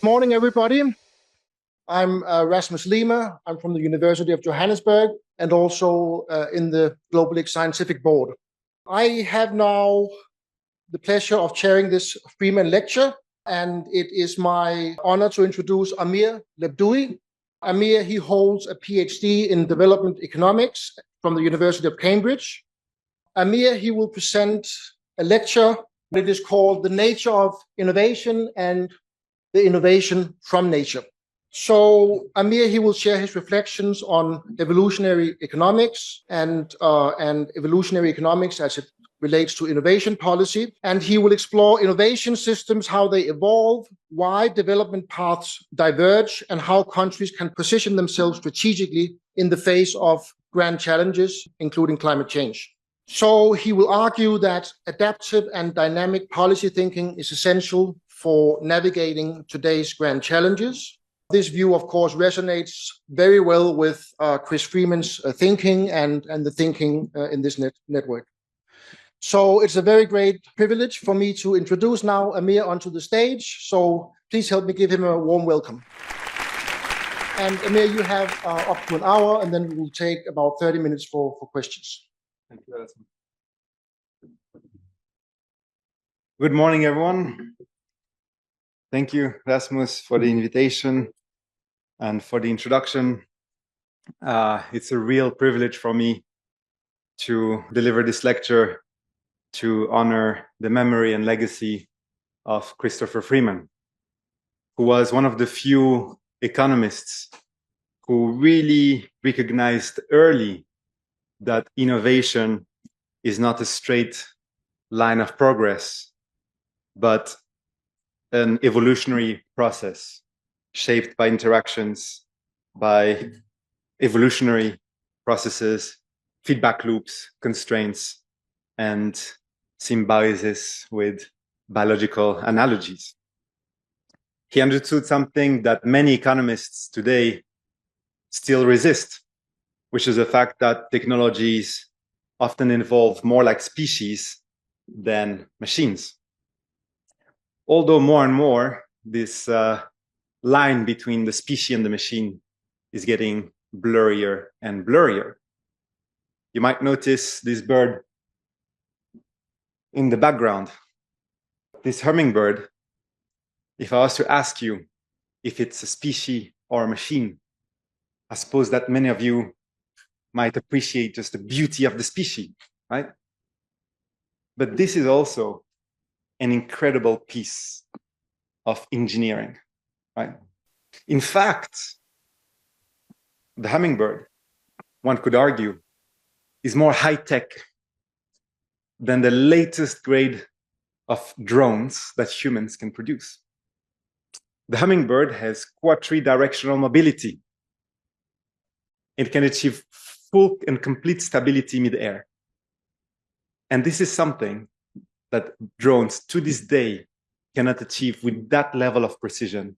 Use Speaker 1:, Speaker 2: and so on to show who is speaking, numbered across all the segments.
Speaker 1: Morning, everybody. I'm Rasmus Lema. I'm from the University of Johannesburg and also in the Globelics Scientific Board. I have now the pleasure of chairing this Freeman Lecture, and it is my honor to introduce Amir Lebdioui. Amir, he holds a PhD in development economics from the University of Cambridge. Amir, he will present a lecture that is called The Nature of Innovation and the Innovation from Nature. So Amir, he will share his reflections on evolutionary economics and evolutionary economics as it relates to innovation policy. And he will explore innovation systems, how they evolve, why development paths diverge, and how countries can position themselves strategically in the face of grand challenges, including climate change. So he will argue that adaptive and dynamic policy thinking is essential for navigating today's grand challenges. This view, of course, resonates very well with Chris Freeman's thinking and the thinking in this network. So it's a very great privilege for me to introduce now Amir onto the stage. So please help me give him a warm welcome. And Amir, you have up to an hour, and then we will take about 30 minutes for questions.
Speaker 2: Thank you, Rasmus. Good morning, everyone. Thank you, Rasmus, for the invitation and for the introduction. It's a real privilege for me to deliver this lecture to honor the memory and legacy of Christopher Freeman, who was one of the few economists who really recognized early that innovation is not a straight line of progress, but an evolutionary process shaped by interactions, by evolutionary processes, feedback loops, constraints, and symbiosis with biological analogies. He understood something that many economists today still resist, which is the fact that technologies often evolve more like species than machines. Although more and more, this line between the species and the machine is getting blurrier and blurrier. You might notice this bird in the background. This hummingbird, if I was to ask you if it's a species or a machine, I suppose that many of you might appreciate just the beauty of the species, right? But this is also an incredible piece of engineering, right? In fact, the hummingbird, one could argue, is more high-tech than the latest grade of drones that humans can produce. The hummingbird has quadridirectional mobility. It can achieve full and complete stability mid-air. And this is something that drones to this day cannot achieve with that level of precision.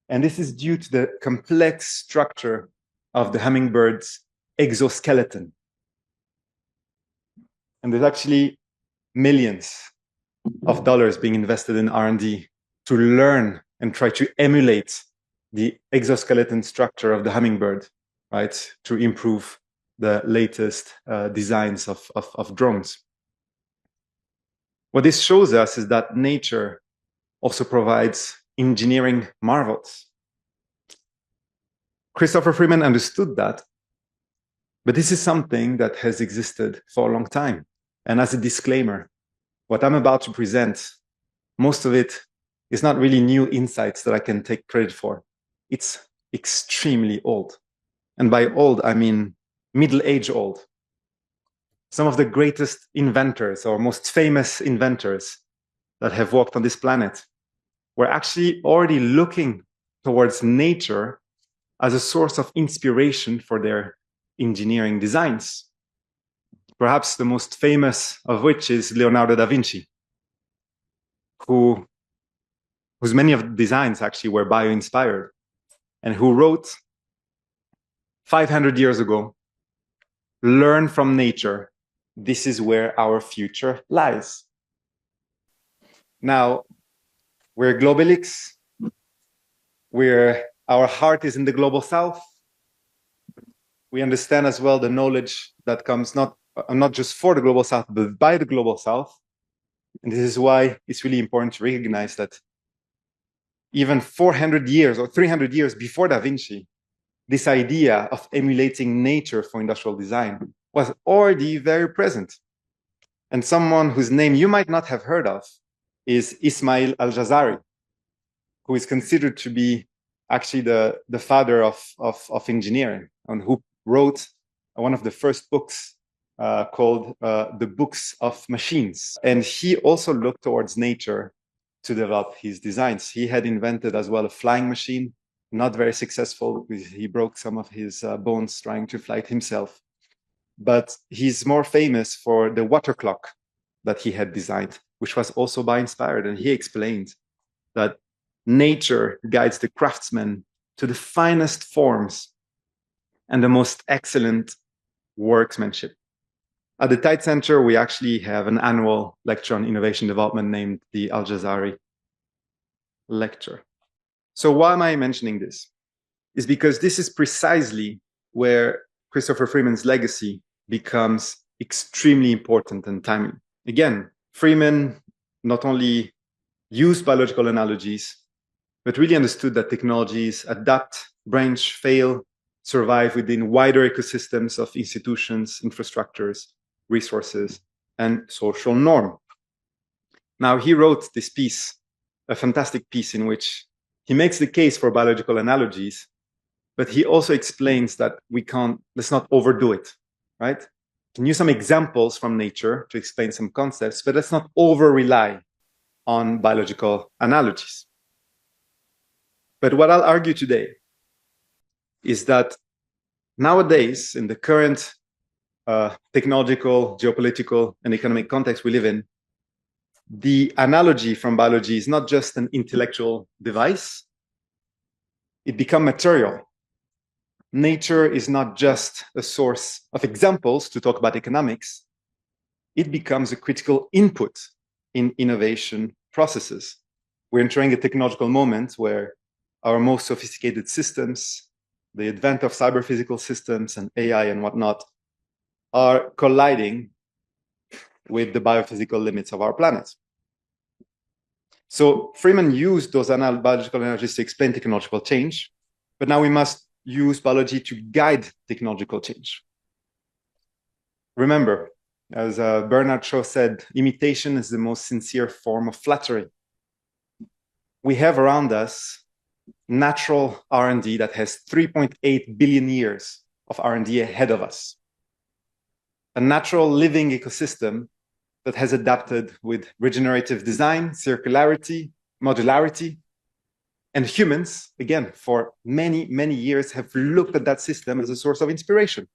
Speaker 2: And this is due to the complex structure of the hummingbird's exoskeleton. And there's actually millions of dollars being invested in R&D to learn and try to emulate the exoskeleton structure of the hummingbird, right, to improve the latest designs of drones. What this shows us is that nature also provides engineering marvels. Christopher Freeman understood that, but this is something that has existed for a long time. And as a disclaimer, what I'm about to present, most of it is not really new insights that I can take credit for. It's extremely old. And by old, I mean middle-age old. Some of the greatest inventors or most famous inventors that have walked on this planet were actually already looking towards nature as a source of inspiration for their engineering designs. Perhaps the most famous of which is Leonardo da Vinci, whose many of the designs actually were bio-inspired, and who wrote 500 years ago, "Learn from nature. This is where our future lies." Now, we're Globelics. where our heart is in the global south. We understand as well the knowledge that comes not just for the global south, but by the global south. And this is why it's really important to recognize that even 400 years or 300 years before Da Vinci, this idea of emulating nature for industrial design was already very present. And someone whose name you might not have heard of is Ismail al-Jazari, who is considered to be actually the father of engineering, and who wrote one of the first books called The Books of Machines. And he also looked towards nature to develop his designs. He had invented as well a flying machine, not very successful because he broke some of his bones trying to fly it himself. But he's more famous for the water clock that he had designed, which was also by inspired. And he explained that nature guides the craftsman to the finest forms and the most excellent workmanship. At the Tide Center, we actually have an annual lecture on innovation development named the Al-Jazari Lecture. So why am I mentioning this? Is because this is precisely where Christopher Freeman's legacy becomes extremely important and timely. Again, Freeman not only used biological analogies, but really understood that technologies adapt, branch, fail, survive within wider ecosystems of institutions, infrastructures, resources, and social norm. Now, he wrote this piece, a fantastic piece in which he makes the case for biological analogies, but he also explains that let's not overdo it, right? We can use some examples from nature to explain some concepts, but let's not over-rely on biological analogies. But what I'll argue today is that nowadays, in the current technological, geopolitical, and economic context we live in, the analogy from biology is not just an intellectual device, it becomes material. Nature is not just a source of examples to talk about economics, it becomes a critical input in innovation processes. We're entering a technological moment where our most sophisticated systems, the advent of cyber-physical systems and AI and whatnot, are colliding with the biophysical limits of our planet. So Freeman used those biological analogies to explain technological change, but now we must use biology to guide technological change. Remember, as Bernard Shaw said, imitation is the most sincere form of flattery. We have around us natural R&D that has 3.8 billion years of R&D ahead of us. A natural living ecosystem that has adapted with regenerative design, circularity, modularity. And humans, again, for many, many years have looked at that system as a source of inspiration.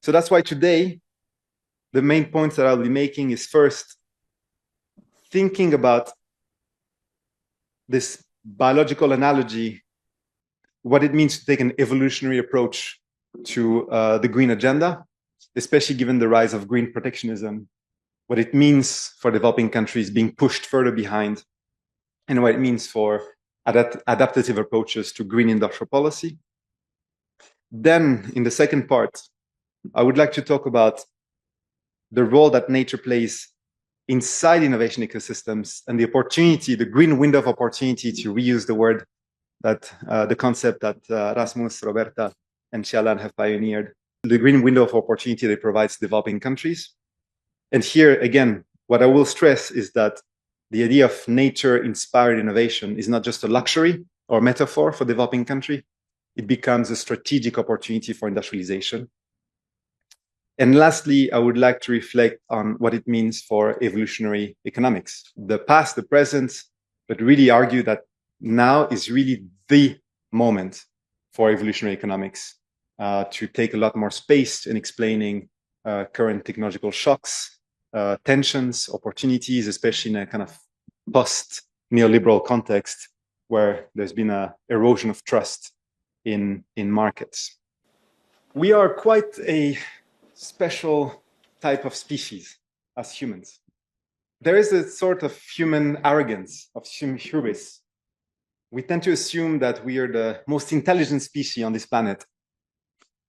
Speaker 2: So that's why today, the main points that I'll be making is first, thinking about this biological analogy, what it means to take an evolutionary approach to the green agenda, especially given the rise of green protectionism, what it means for developing countries being pushed further behind, and what it means for adaptive approaches to green industrial policy. Then, in the second part, I would like to talk about the role that nature plays inside innovation ecosystems and the opportunity, the green window of opportunity, to reuse the word that the concept that Rasmus, Roberta, and Xialan have pioneered, the green window of opportunity that provides developing countries. And here, again, what I will stress is that the idea of nature-inspired innovation is not just a luxury or metaphor for developing country. It becomes a strategic opportunity for industrialization. And lastly, I would like to reflect on what it means for evolutionary economics, the past, the present, but really argue that now is really the moment for evolutionary economics to take a lot more space in explaining current technological shocks, tensions, opportunities, especially in a kind of post-neoliberal context where there's been an erosion of trust in markets. We are quite a special type of species as humans. There is a sort of human arrogance, of hubris, we tend to assume that we are the most intelligent species on this planet.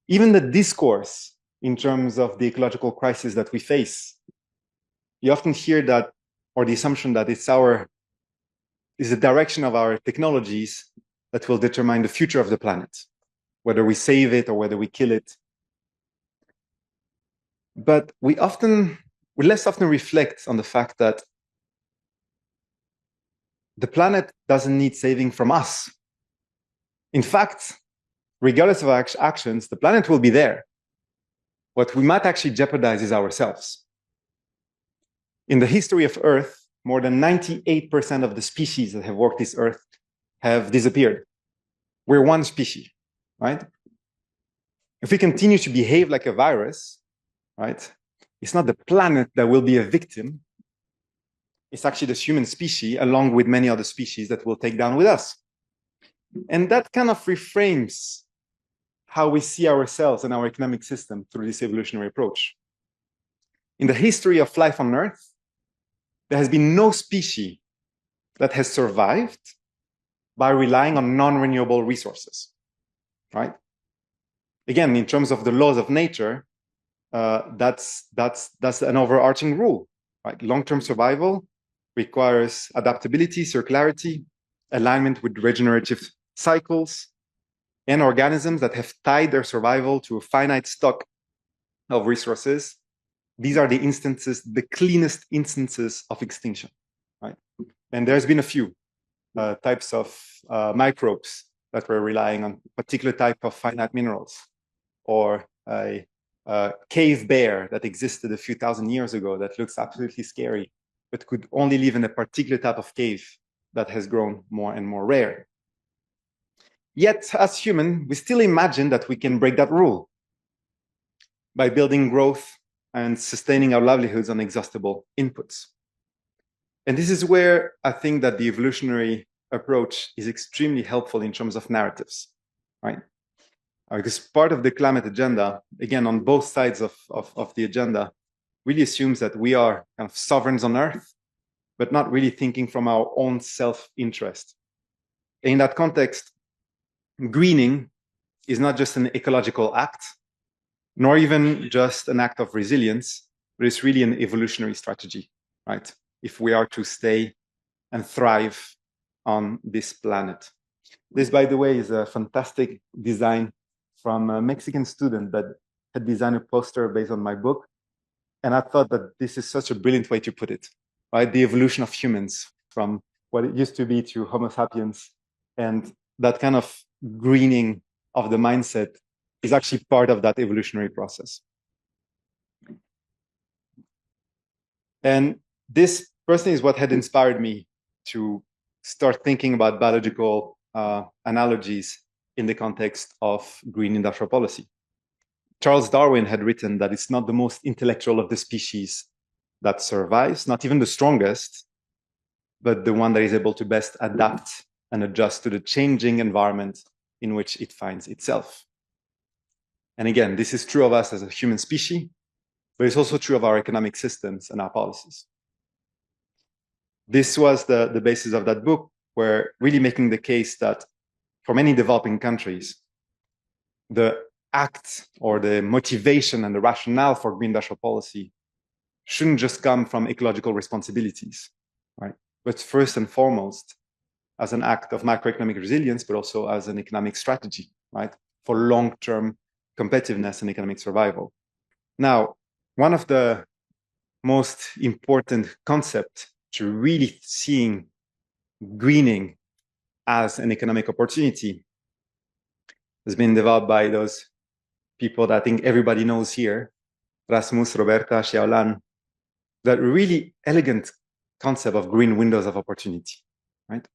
Speaker 2: Even the discourse in terms of the ecological crisis that we face, you often hear that, or the assumption that it's the direction of our technologies that will determine the future of the planet, whether we save it or whether we kill it. But we less often reflect on the fact that the planet doesn't need saving from us. In fact, regardless of our actions, the planet will be there. What we might actually jeopardize is ourselves. In the history of Earth, more than 98% of the species that have walked this Earth have disappeared. We're one species, right? If we continue to behave like a virus, right, it's not the planet that will be a victim. It's actually the human species, along with many other species, that will take down with us. And that kind of reframes how we see ourselves and our economic system through this evolutionary approach. In the history of life on Earth, there has been no species that has survived by relying on non-renewable resources, right? Again, in terms of the laws of nature, that's an overarching rule, right? Long-term survival requires adaptability, circularity, alignment with regenerative cycles, and organisms that have tied their survival to a finite stock of resources. These are the instances, the cleanest instances of extinction, right? And there's been a few types of microbes that were relying on particular type of finite minerals, or a cave bear that existed a few thousand years ago that looks absolutely scary, but could only live in a particular type of cave that has grown more and more rare. Yet, as human, we still imagine that we can break that rule by building growth and sustaining our livelihoods on exhaustible inputs. And this is where I think that the evolutionary approach is extremely helpful in terms of narratives, right? Because part of the climate agenda, again, on both sides of the agenda, really assumes that we are kind of sovereigns on Earth, but not really thinking from our own self-interest. In that context, greening is not just an ecological act, nor even just an act of resilience, but it's really an evolutionary strategy, right? If we are to stay and thrive on this planet. This, by the way, is a fantastic design from a Mexican student that had designed a poster based on my book. And I thought that this is such a brilliant way to put it, right? The evolution of humans from what it used to be to Homo sapiens. And that kind of greening of the mindset is actually part of that evolutionary process. And this personally is what had inspired me to start thinking about biological analogies in the context of green industrial policy. Charles Darwin had written that it's not the most intellectual of the species that survives, not even the strongest, but the one that is able to best adapt and adjust to the changing environment in which it finds itself. And again, this is true of us as a human species, but it's also true of our economic systems and our policies. This was the basis of that book, where really making the case that for many developing countries, the act or the motivation and the rationale for green industrial policy shouldn't just come from ecological responsibilities, right? But first and foremost, as an act of macroeconomic resilience, but also as an economic strategy, right? For long-term competitiveness and economic survival. Now, one of the most important concepts to really seeing greening as an economic opportunity has been developed by those people that I think everybody knows here, Rasmus, Roberta, Xiaolan, that really elegant concept of green windows of opportunity, right?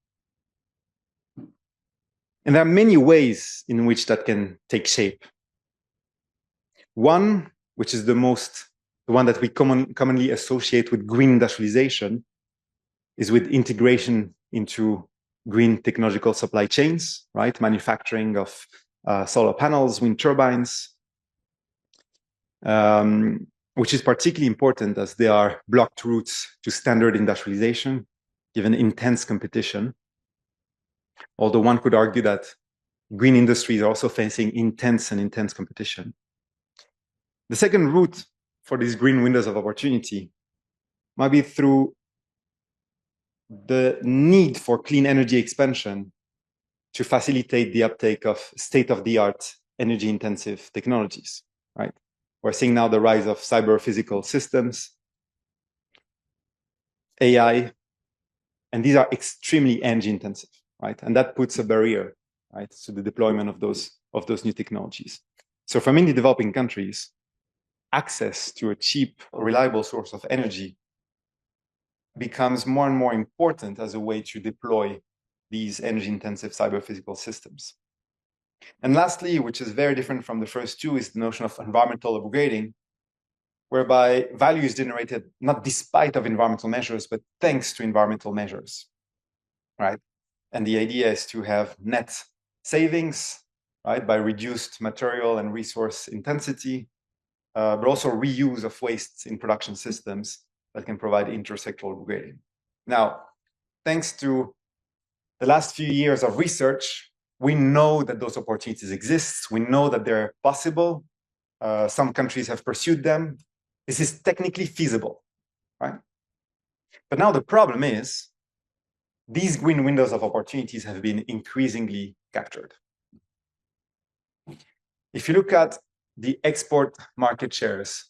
Speaker 2: And there are many ways in which that can take shape. One, which is the one that we commonly associate with green industrialization, is with integration into green technological supply chains, right? Manufacturing of solar panels, wind turbines, which is particularly important as they are blocked routes to standard industrialization, given intense competition. Although one could argue that green industries are also facing intense competition. The second route for these green windows of opportunity might be through the need for clean energy expansion to facilitate the uptake of state-of-the-art energy-intensive technologies, right? We're seeing now the rise of cyber-physical systems, AI, and these are extremely energy-intensive, right? And that puts a barrier, right, to the deployment of those new technologies. So for many developing countries, access to a cheap, reliable source of energy becomes more and more important as a way to deploy these energy-intensive cyber-physical systems. And lastly, which is very different from the first two, is the notion of environmental upgrading, whereby value is generated not despite of environmental measures, but thanks to environmental measures, right? And the idea is to have net savings, right, by reduced material and resource intensity, but also reuse of wastes in production systems that can provide intersectoral upgrading. Now, thanks to the last few years of research, we know that those opportunities exist. We know that they're possible. Some countries have pursued them. This is technically feasible, right? But now the problem is these green windows of opportunities have been increasingly captured. If you look at the export market shares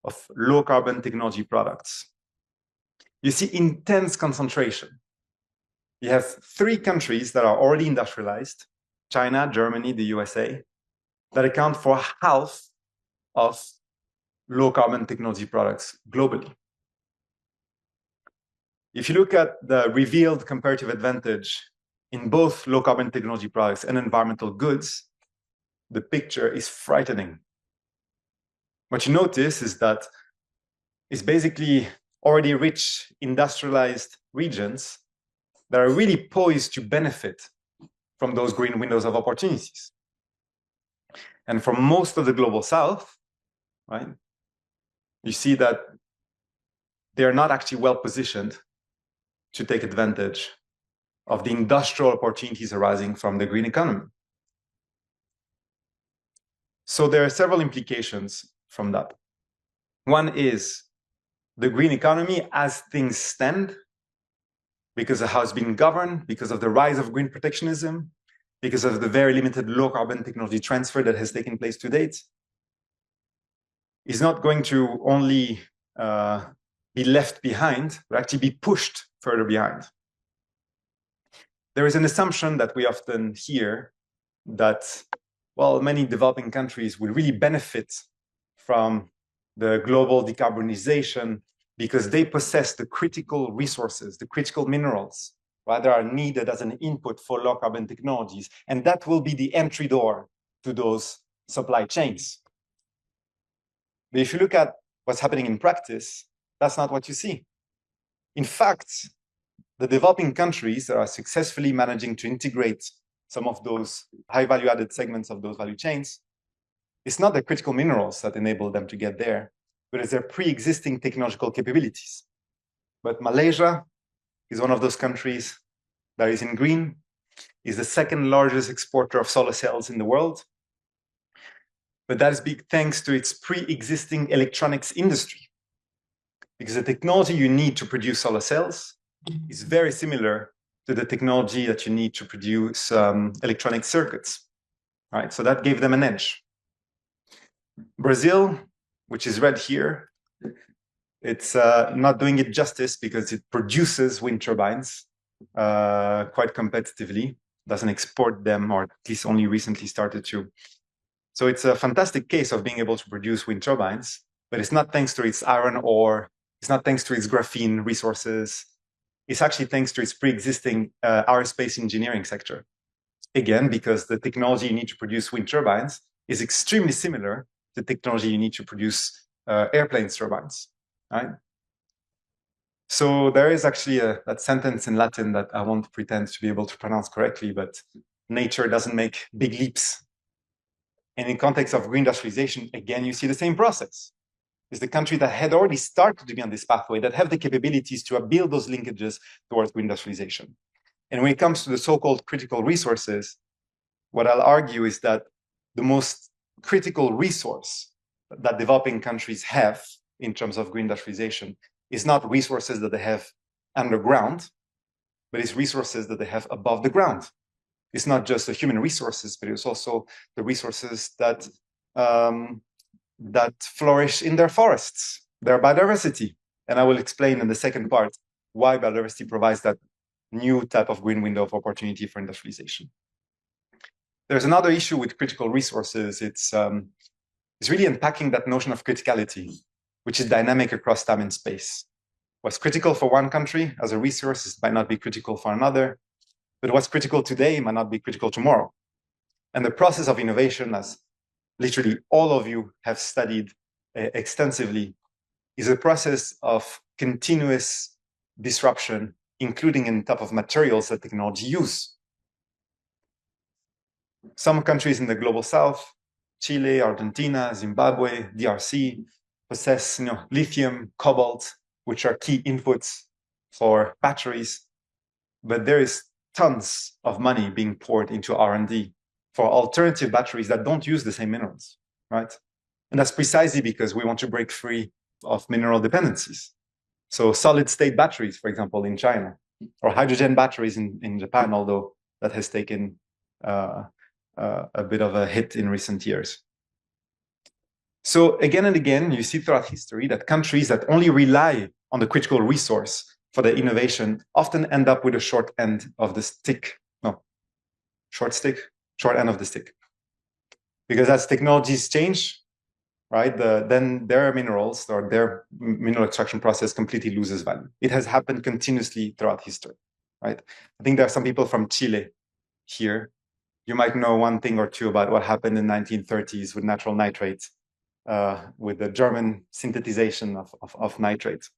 Speaker 2: of low carbon technology products, you see intense concentration. You have 3 countries that are already industrialized, China, Germany, the USA, that account for half of low carbon technology products globally. If you look at the revealed comparative advantage in both low carbon technology products and environmental goods, the picture is frightening. What you notice is that it's basically already rich, industrialized regions that are really poised to benefit from those green windows of opportunities. And for most of the global south, right, you see that they're not actually well positioned to take advantage of the industrial opportunities arising from the green economy. So there are several implications from that. One is the green economy as things stand, because of how it's been governed, because of the rise of green protectionism, because of the very limited low carbon technology transfer that has taken place to date, is not going to only be left behind, but actually be pushed further behind. There is an assumption that we often hear that, well, many developing countries will really benefit from the global decarbonization because they possess the critical resources, the critical minerals, right, that are needed as an input for low carbon technologies. And that will be the entry door to those supply chains. But if you look at what's happening in practice, that's not what you see. In fact, the developing countries that are successfully managing to integrate some of those high value added segments of those value chains, it's not the critical minerals that enable them to get there, but it's their pre-existing technological capabilities. But Malaysia is one of those countries that is in green, is the second largest exporter of solar cells in the world. But that is big thanks to its pre-existing electronics industry. Because the technology you need to produce solar cells is very similar to the technology that you need to produce electronic circuits, right? So that gave them an edge. Brazil, which is red here, it's not doing it justice because it produces wind turbines quite competitively, doesn't export them, or at least only recently started to. So it's a fantastic case of being able to produce wind turbines, but it's not thanks to its iron ore, it's not thanks to its graphene resources, it's actually thanks to its pre-existing aerospace engineering sector. Again, because the technology you need to produce wind turbines is extremely similar to the technology you need to produce airplane turbines, right? So there is actually that sentence in Latin that I won't pretend to be able to pronounce correctly, but nature doesn't make big leaps. And in context of green industrialization, again, you see the same process. It's the country that had already started to be on this pathway that have the capabilities to build those linkages towards green industrialization. And when it comes to the so-called critical resources, what I'll argue is that the most critical resource that developing countries have in terms of green industrialization is not resources that they have underground, but it's resources that they have above the ground. It's not just the human resources, but it's also the resources that that flourish in their forests, their biodiversity. And I will explain in the second part why biodiversity provides that new type of green window of opportunity for industrialization. There's another issue with critical resources. It's really unpacking that notion of criticality, which is dynamic across time and space. What's critical for one country as a resource might not be critical for another, but what's critical today might not be critical tomorrow. And the process of innovation, as literally all of you have studied extensively, is a process of continuous disruption, including in type of materials that technology use. Some countries in the global south, Chile, Argentina, Zimbabwe, DRC, possess lithium, cobalt, which are key inputs for batteries. But there is tons of money being poured into R&D for alternative batteries that don't use the same minerals, right? And that's precisely because we want to break free of mineral dependencies. So solid state batteries, for example, in China, or hydrogen batteries in Japan, although that has taken a bit of a hit in recent years. So again and again, you see throughout history that countries that only rely on the critical resource for their innovation often end up with a short end of the stick. No, short end of the stick. Because as technologies change, right, then their minerals or their mineral extraction process completely loses value. It has happened continuously throughout history, right? I think there are some people from Chile here. You might know one thing or two about what happened in the 1930s with natural nitrates, with the German synthesization of nitrates.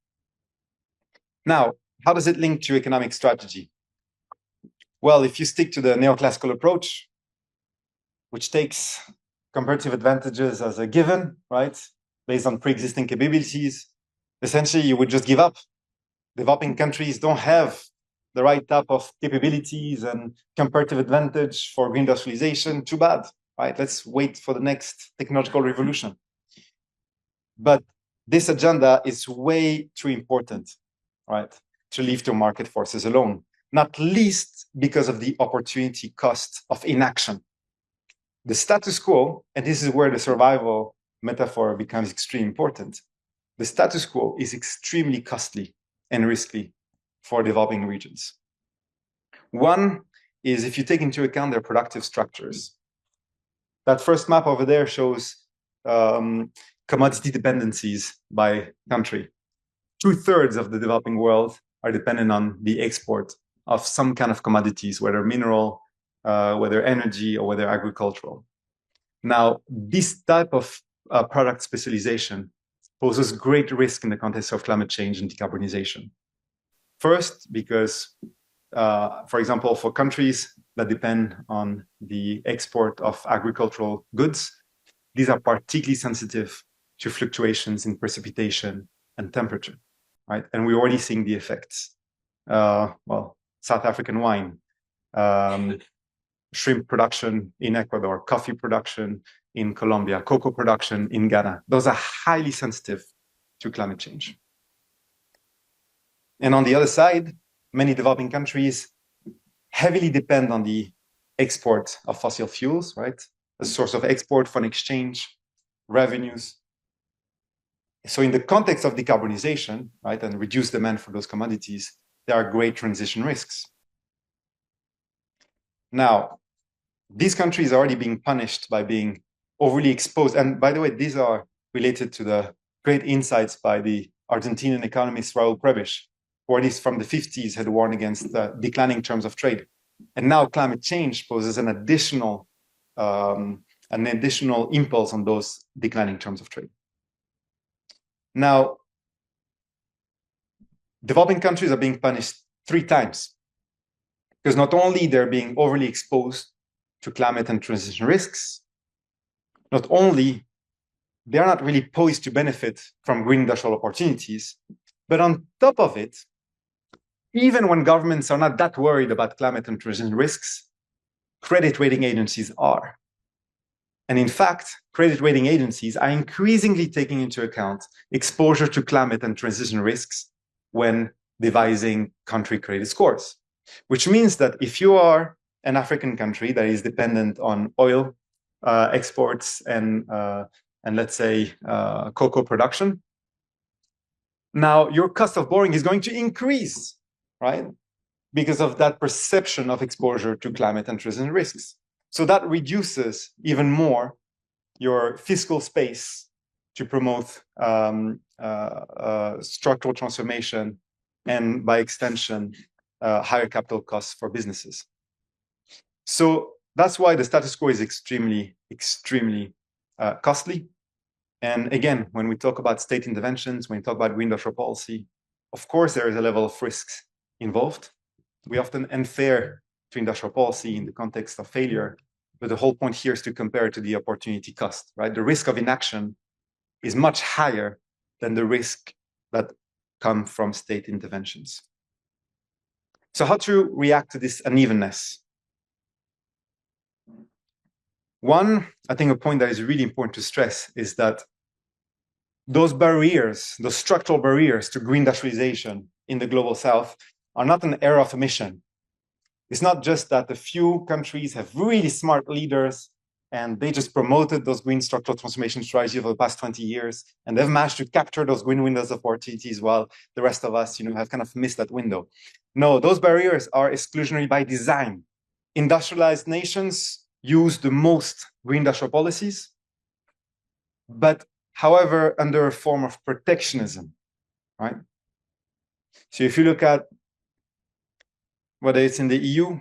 Speaker 2: Now, how does it link to economic strategy? Well, if you stick to the neoclassical approach, which takes comparative advantages as a given, right, based on pre-existing capabilities, essentially you would just give up. Developing countries don't have the right type of capabilities and comparative advantage for green industrialization. Too bad, right? Let's wait for the next technological revolution. But this agenda is way too important, right, to leave to market forces alone, not least because of the opportunity cost of inaction. The status quo, and this is where the survival metaphor becomes extremely important, the status quo is extremely costly and risky for developing regions. One is if you take into account their productive structures. That first map over there shows commodity dependencies by country. 2/3 of the developing world are dependent on the export of some kind of commodities, whether mineral, whether energy, or whether agricultural. Now, this type of product specialization poses great risk in the context of climate change and decarbonization. First, because, for example, for countries that depend on the export of agricultural goods, these are particularly sensitive to fluctuations in precipitation and temperature, right? And we're already seeing the effects. Well, South African wine, shrimp production in Ecuador, coffee production in Colombia, cocoa production in Ghana. Those are highly sensitive to climate change. And on the other side, many developing countries heavily depend on the export of fossil fuels, right? A source of export, foreign exchange, revenues. So in the context of decarbonization, right, and reduced demand for those commodities, there are great transition risks. Now, these countries are already being punished by being overly exposed. And by the way, these are related to the great insights by the Argentinian economist Raul Prebisch, who at least from the 50s had warned against the declining terms of trade. And now climate change poses an additional impulse on those declining terms of trade. Now, developing countries are being punished 3 times, because not only they're being overly exposed to climate and transition risks, not only they're not really poised to benefit from green industrial opportunities, but on top of it, even when governments are not that worried about climate and transition risks, credit rating agencies are. And in fact, credit rating agencies are increasingly taking into account exposure to climate and transition risks when devising country credit scores, which means that if you are an African country that is dependent on oil exports and let's say cocoa production, now your cost of borrowing is going to increase, right? Because of that perception of exposure to climate and transition risks. So that reduces even more your fiscal space to promote structural transformation and, by extension, higher capital costs for businesses. So that's why the status quo is extremely, extremely costly. And again, when we talk about state interventions, when we talk about green industrial policy, of course, there is a level of risks involved. We often unfair to industrial policy in the context of failure, but the whole point here is to compare it to the opportunity cost, right? The risk of inaction is much higher than the risk that come from state interventions. So how to react to this unevenness? One, I think a point that is really important to stress is that those barriers, those structural barriers to green industrialization in the global south are not an error of omission. It's not just that a few countries have really smart leaders and they just promoted those green structural transformation strategies over the past 20 years, and they've managed to capture those green windows of opportunities while the rest of us, have kind of missed that window. No, those barriers are exclusionary by design. Industrialized nations use the most green industrial policies, but however, under a form of protectionism, right? So if you look at whether it's in the EU,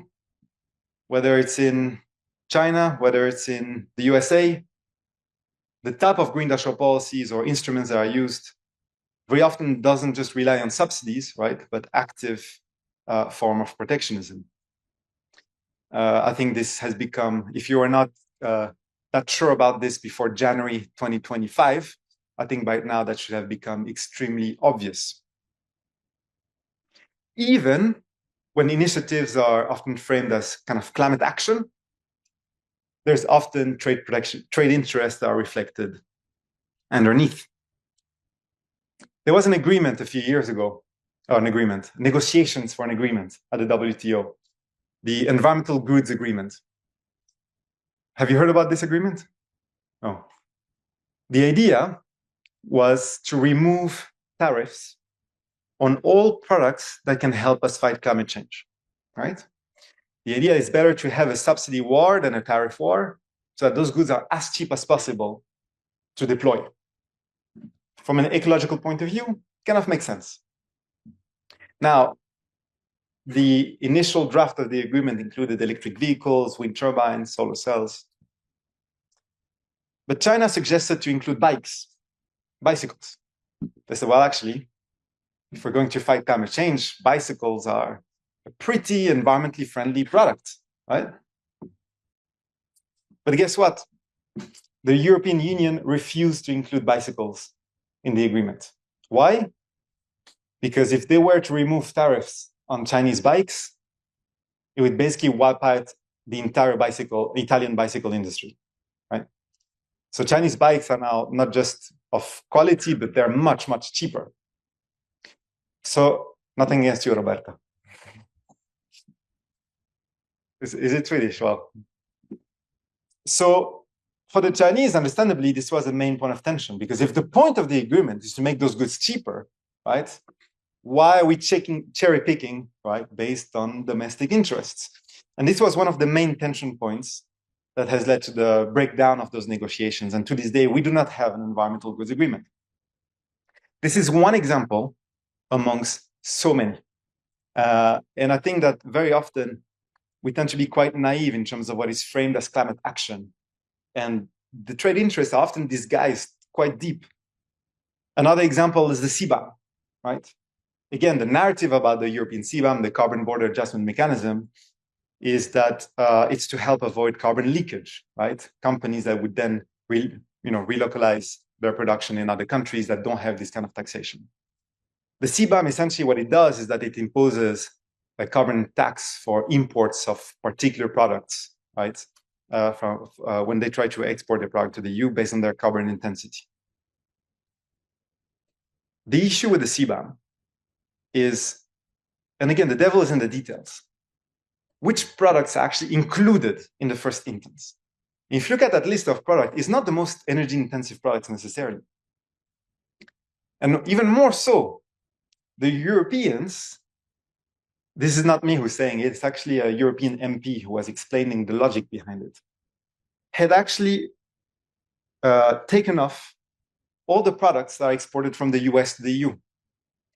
Speaker 2: whether it's in China, whether it's in the USA, the type of green industrial policies or instruments that are used very often doesn't just rely on subsidies, right, but active form of protectionism. I think this has become, if you are not that sure about this before January 2025, I think by now that should have become extremely obvious. Even when initiatives are often framed as kind of climate action, there's often trade interests that are reflected underneath. There was an agreement a few years ago, negotiations for an agreement at the WTO, the Environmental Goods Agreement. Have you heard about this agreement? No. The idea was to remove tariffs on all products that can help us fight climate change, right? The idea is better to have a subsidy war than a tariff war, so that those goods are as cheap as possible to deploy. From an ecological point of view, kind of makes sense. Now, the initial draft of the agreement included electric vehicles, wind turbines, solar cells. But China suggested to include bicycles. They said, well, actually, if we're going to fight climate change, bicycles are a pretty environmentally friendly product, right? But guess what? The European Union refused to include bicycles in the agreement. Why? Because if they were to remove tariffs on Chinese bikes, it would basically wipe out the entire Italian bicycle industry, right? So Chinese bikes are now not just of quality, but they're much, much cheaper. So nothing against you, Roberta. Is it Swedish? Well, so for the Chinese, understandably, this was a main point of tension, because if the point of the agreement is to make those goods cheaper, right? Why are we cherry picking, right, based on domestic interests? And this was one of the main tension points that has led to the breakdown of those negotiations. And to this day, we do not have an environmental goods agreement. This is one example amongst so many. And I think that very often we tend to be quite naive in terms of what is framed as climate action. And the trade interests are often disguised quite deep. Another example is the CBAM, right? Again, the narrative about the European CBAM, the Carbon Border Adjustment Mechanism, is that it's to help avoid carbon leakage, right? Companies that would then relocalize their production in other countries that don't have this kind of taxation. The CBAM, essentially what it does is that it imposes a carbon tax for imports of particular products, right? When they try to export their product to the EU based on their carbon intensity. The issue with the CBAM is, and again, the devil is in the details, which products are actually included in the first instance. If you look at that list of products, it's not the most energy intensive products necessarily. And even more so, the Europeans, this is not me who's saying it, it's actually a European MP who was explaining the logic behind it, had actually taken off all the products that are exported from the US to the EU,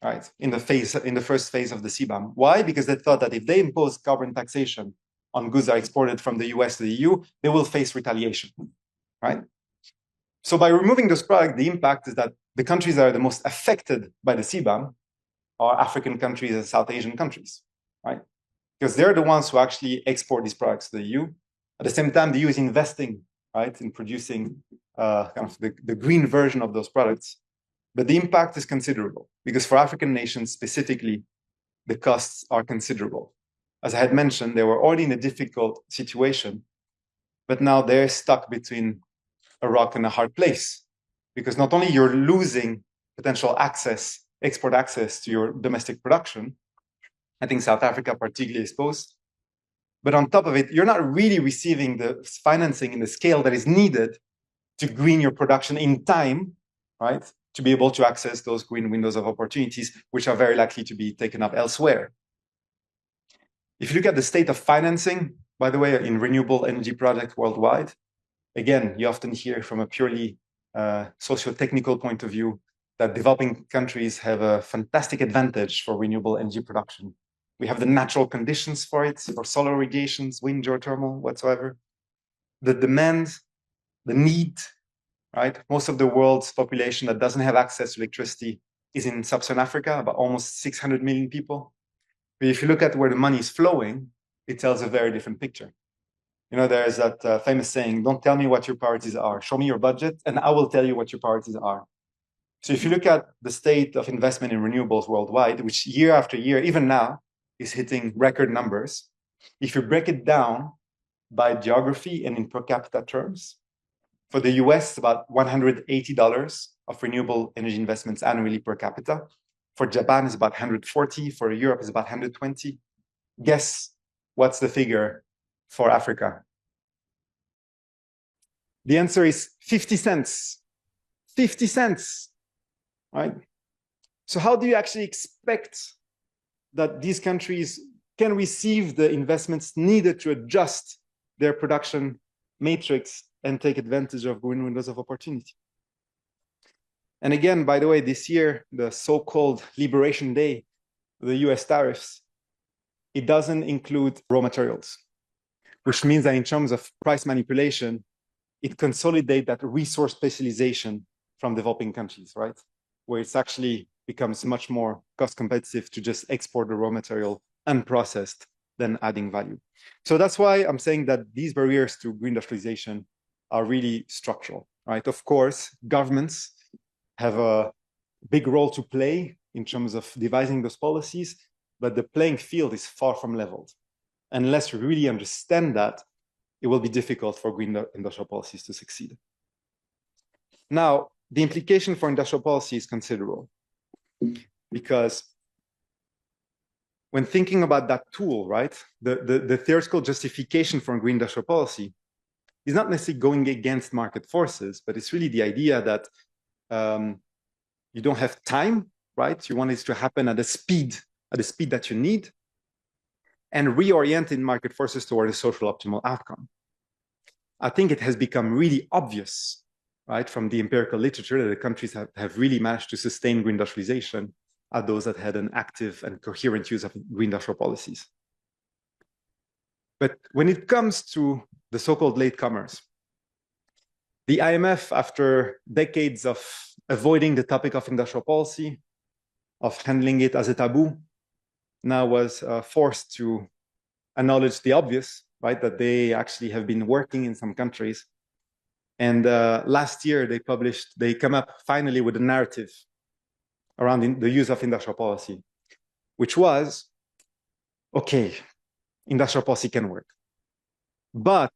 Speaker 2: right? In the first phase of the CBAM. Why? Because they thought that if they impose carbon taxation on goods that are exported from the US to the EU, they will face retaliation, right? So by removing those products, the impact is that the countries that are the most affected by the CBAM are African countries and South Asian countries, right? Because they're the ones who actually export these products to the EU. At the same time, the EU is investing, right, in producing kind of the green version of those products. But the impact is considerable because for African nations specifically, the costs are considerable. As I had mentioned, they were already in a difficult situation, but now they're stuck between a rock and a hard place because not only you're losing potential access, export access to your domestic production, I think South Africa particularly exposed, but on top of it, you're not really receiving the financing in the scale that is needed to green your production in time, right? To be able to access those green windows of opportunities, which are very likely to be taken up elsewhere. If you look at the state of financing, by the way, in renewable energy projects worldwide, again, you often hear from a purely socio-technical point of view that developing countries have a fantastic advantage for renewable energy production. We have the natural conditions for it, for solar irrigations, wind, geothermal, whatsoever. The demand, the need, right? Most of the world's population that doesn't have access to electricity is in sub-Saharan Africa, about almost 600 million people. But if you look at where the money is flowing, it tells a very different picture. You know, there's that famous saying, don't tell me what your priorities are. Show me your budget, and I will tell you what your priorities are. So if you look at the state of investment in renewables worldwide, which year after year, even now, is hitting record numbers, if you break it down by geography and in per capita terms, for the US, about $180 of renewable energy investments annually per capita. For Japan, it's about 140. For Europe, it's about 120. Guess what's the figure for Africa? The answer is 50 cents. 50 cents, right? So how do you actually expect that these countries can receive the investments needed to adjust their production matrix and take advantage of green windows of opportunity? And again, by the way, this year, the so-called Liberation Day, the US tariffs, it doesn't include raw materials, which means that in terms of price manipulation, it consolidates that resource specialization from developing countries, right? Where it's actually becomes much more cost competitive to just export the raw material unprocessed than adding value. So that's why I'm saying that these barriers to green industrialization are really structural, right? Of course, governments have a big role to play in terms of devising those policies, but the playing field is far from leveled. Unless you really understand that, it will be difficult for green industrial policies to succeed. Now, the implication for industrial policy is considerable because when thinking about that tool, right, the theoretical justification for a green industrial policy is not necessarily going against market forces, but it's really the idea that you don't have time, right? You want it to happen at the speed that you need, and reorienting market forces toward a social optimal outcome. I think it has become really obvious, right, from the empirical literature that the countries have really managed to sustain green industrialization are those that had an active and coherent use of green industrial policies. But when it comes to the so-called latecomers, the IMF, after decades of avoiding the topic of industrial policy, of handling it as a taboo, now was forced to acknowledge the obvious, right, that they actually have been working in some countries. And last year they come up finally with a narrative around the use of industrial policy, which was, okay, industrial policy can work. But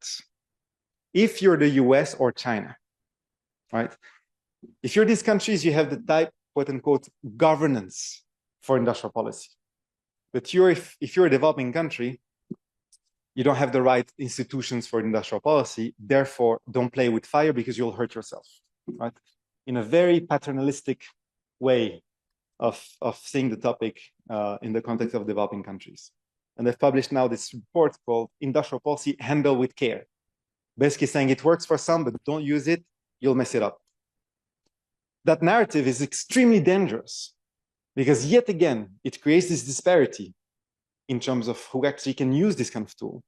Speaker 2: if you're the US or China, right? If you're these countries, you have the type, quote unquote, governance for industrial policy. But if you're a developing country, you don't have the right institutions for industrial policy. Therefore, don't play with fire because you'll hurt yourself, right? In a very paternalistic way of seeing the topic in the context of developing countries. And they've published now this report called Industrial Policy Handle with Care. Basically saying it works for some, but don't use it, you'll mess it up. That narrative is extremely dangerous because yet again, it creates this disparity in terms of who actually can use this kind of tool.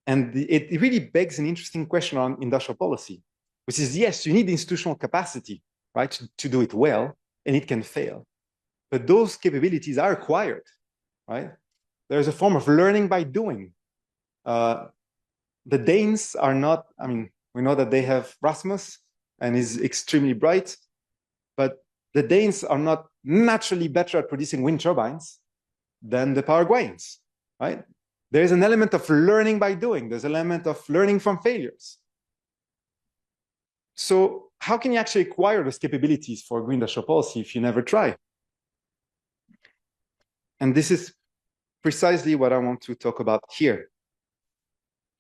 Speaker 2: And it really begs an interesting question on industrial policy, which is, yes, you need institutional capacity, right, to do it well, and it can fail. But those capabilities are acquired, right? There's a form of learning by doing. The Danes are not, I mean, we know that they have Rasmus and is extremely bright, but the Danes are not naturally better at producing wind turbines than the Paraguayans, right? There's an element of learning by doing. There's an element of learning from failures. So how can you actually acquire those capabilities for green industrial policy if you never try? And this is precisely what I want to talk about here.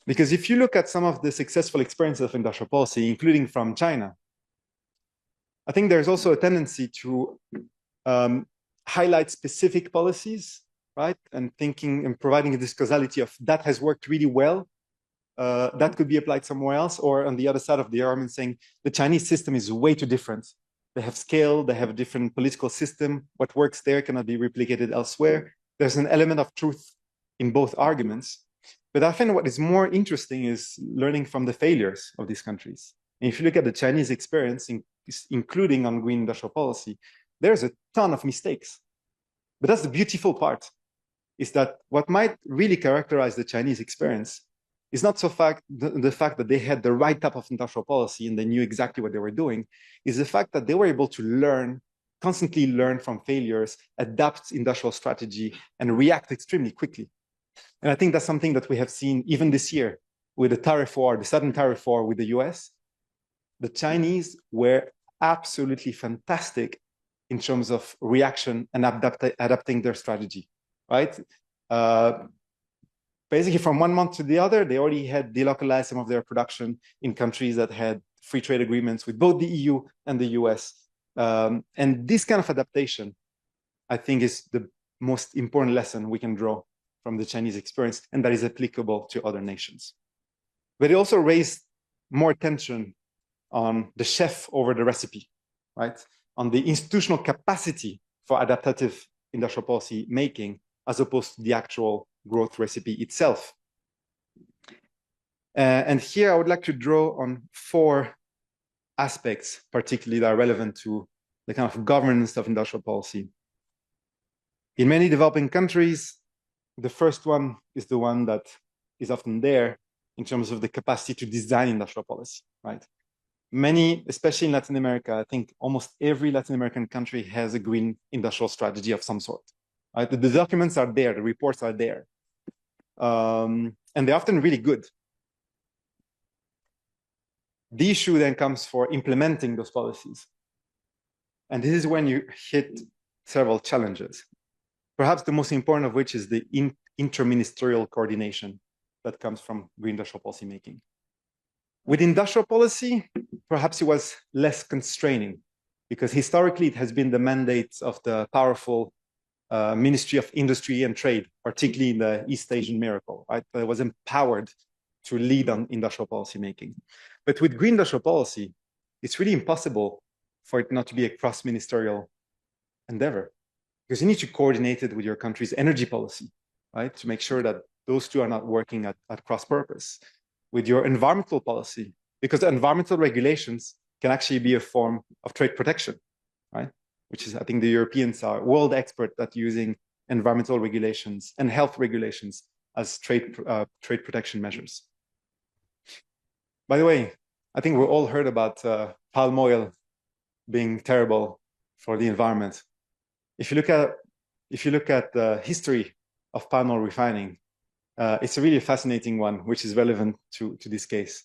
Speaker 2: Because if you look at some of the successful experiences of industrial policy, including from China, I think there's also a tendency to highlight specific policies, right? And thinking and providing this causality of that has worked really well, that could be applied somewhere else, or on the other side of the argument saying the Chinese system is way too different. They have scale, they have a different political system. What works there cannot be replicated elsewhere. There's an element of truth in both arguments. But I find what is more interesting is learning from the failures of these countries. And if you look at the Chinese experience, including on green industrial policy, there's a ton of mistakes. But that's the beautiful part, is that what might really characterize the Chinese experience is not so the fact that they had the right type of industrial policy and they knew exactly what they were doing, is the fact that they were able to learn, constantly learn from failures, adapt industrial strategy, and react extremely quickly. And I think that's something that we have seen even this year with the tariff war, the sudden tariff war with the US. The Chinese were absolutely fantastic in terms of reaction and adapting their strategy, right? Basically, from one month to the other, they already had delocalized some of their production in countries that had free trade agreements with both the EU and the US. And this kind of adaptation, I think, is the most important lesson we can draw from the Chinese experience, and that is applicable to other nations. But it also raised more attention on the chef over the recipe, right? On the institutional capacity for adaptive industrial policy making, as opposed to the actual growth recipe itself. And here I would like to draw on 4 aspects, particularly that are relevant to the kind of governance of industrial policy. In many developing countries, the first one is the one that is often there in terms of the capacity to design industrial policy, right? Many, especially in Latin America, I think almost every Latin American country has a green industrial strategy of some sort, right? The documents are there, the reports are there. And they're often really good. The issue then comes for implementing those policies. And this is when you hit several challenges. Perhaps the most important of which is the interministerial coordination that comes from green industrial policy making. With industrial policy, perhaps it was less constraining because historically it has been the mandate of the powerful Ministry of Industry and Trade, particularly in the East Asian miracle, right? That was empowered to lead on industrial policy making. But with green industrial policy, it's really impossible for it not to be a cross-ministerial endeavor, because you need to coordinate it with your country's energy policy, right? To make sure that those two are not working at cross purpose. With your environmental policy, because environmental regulations can actually be a form of trade protection, right? Which is, I think the Europeans are world expert at using environmental regulations and health regulations as trade protection measures. By the way, I think we all heard about palm oil being terrible for the environment. if you look at the history of palm oil refining, it's a really fascinating one, which is relevant to this case.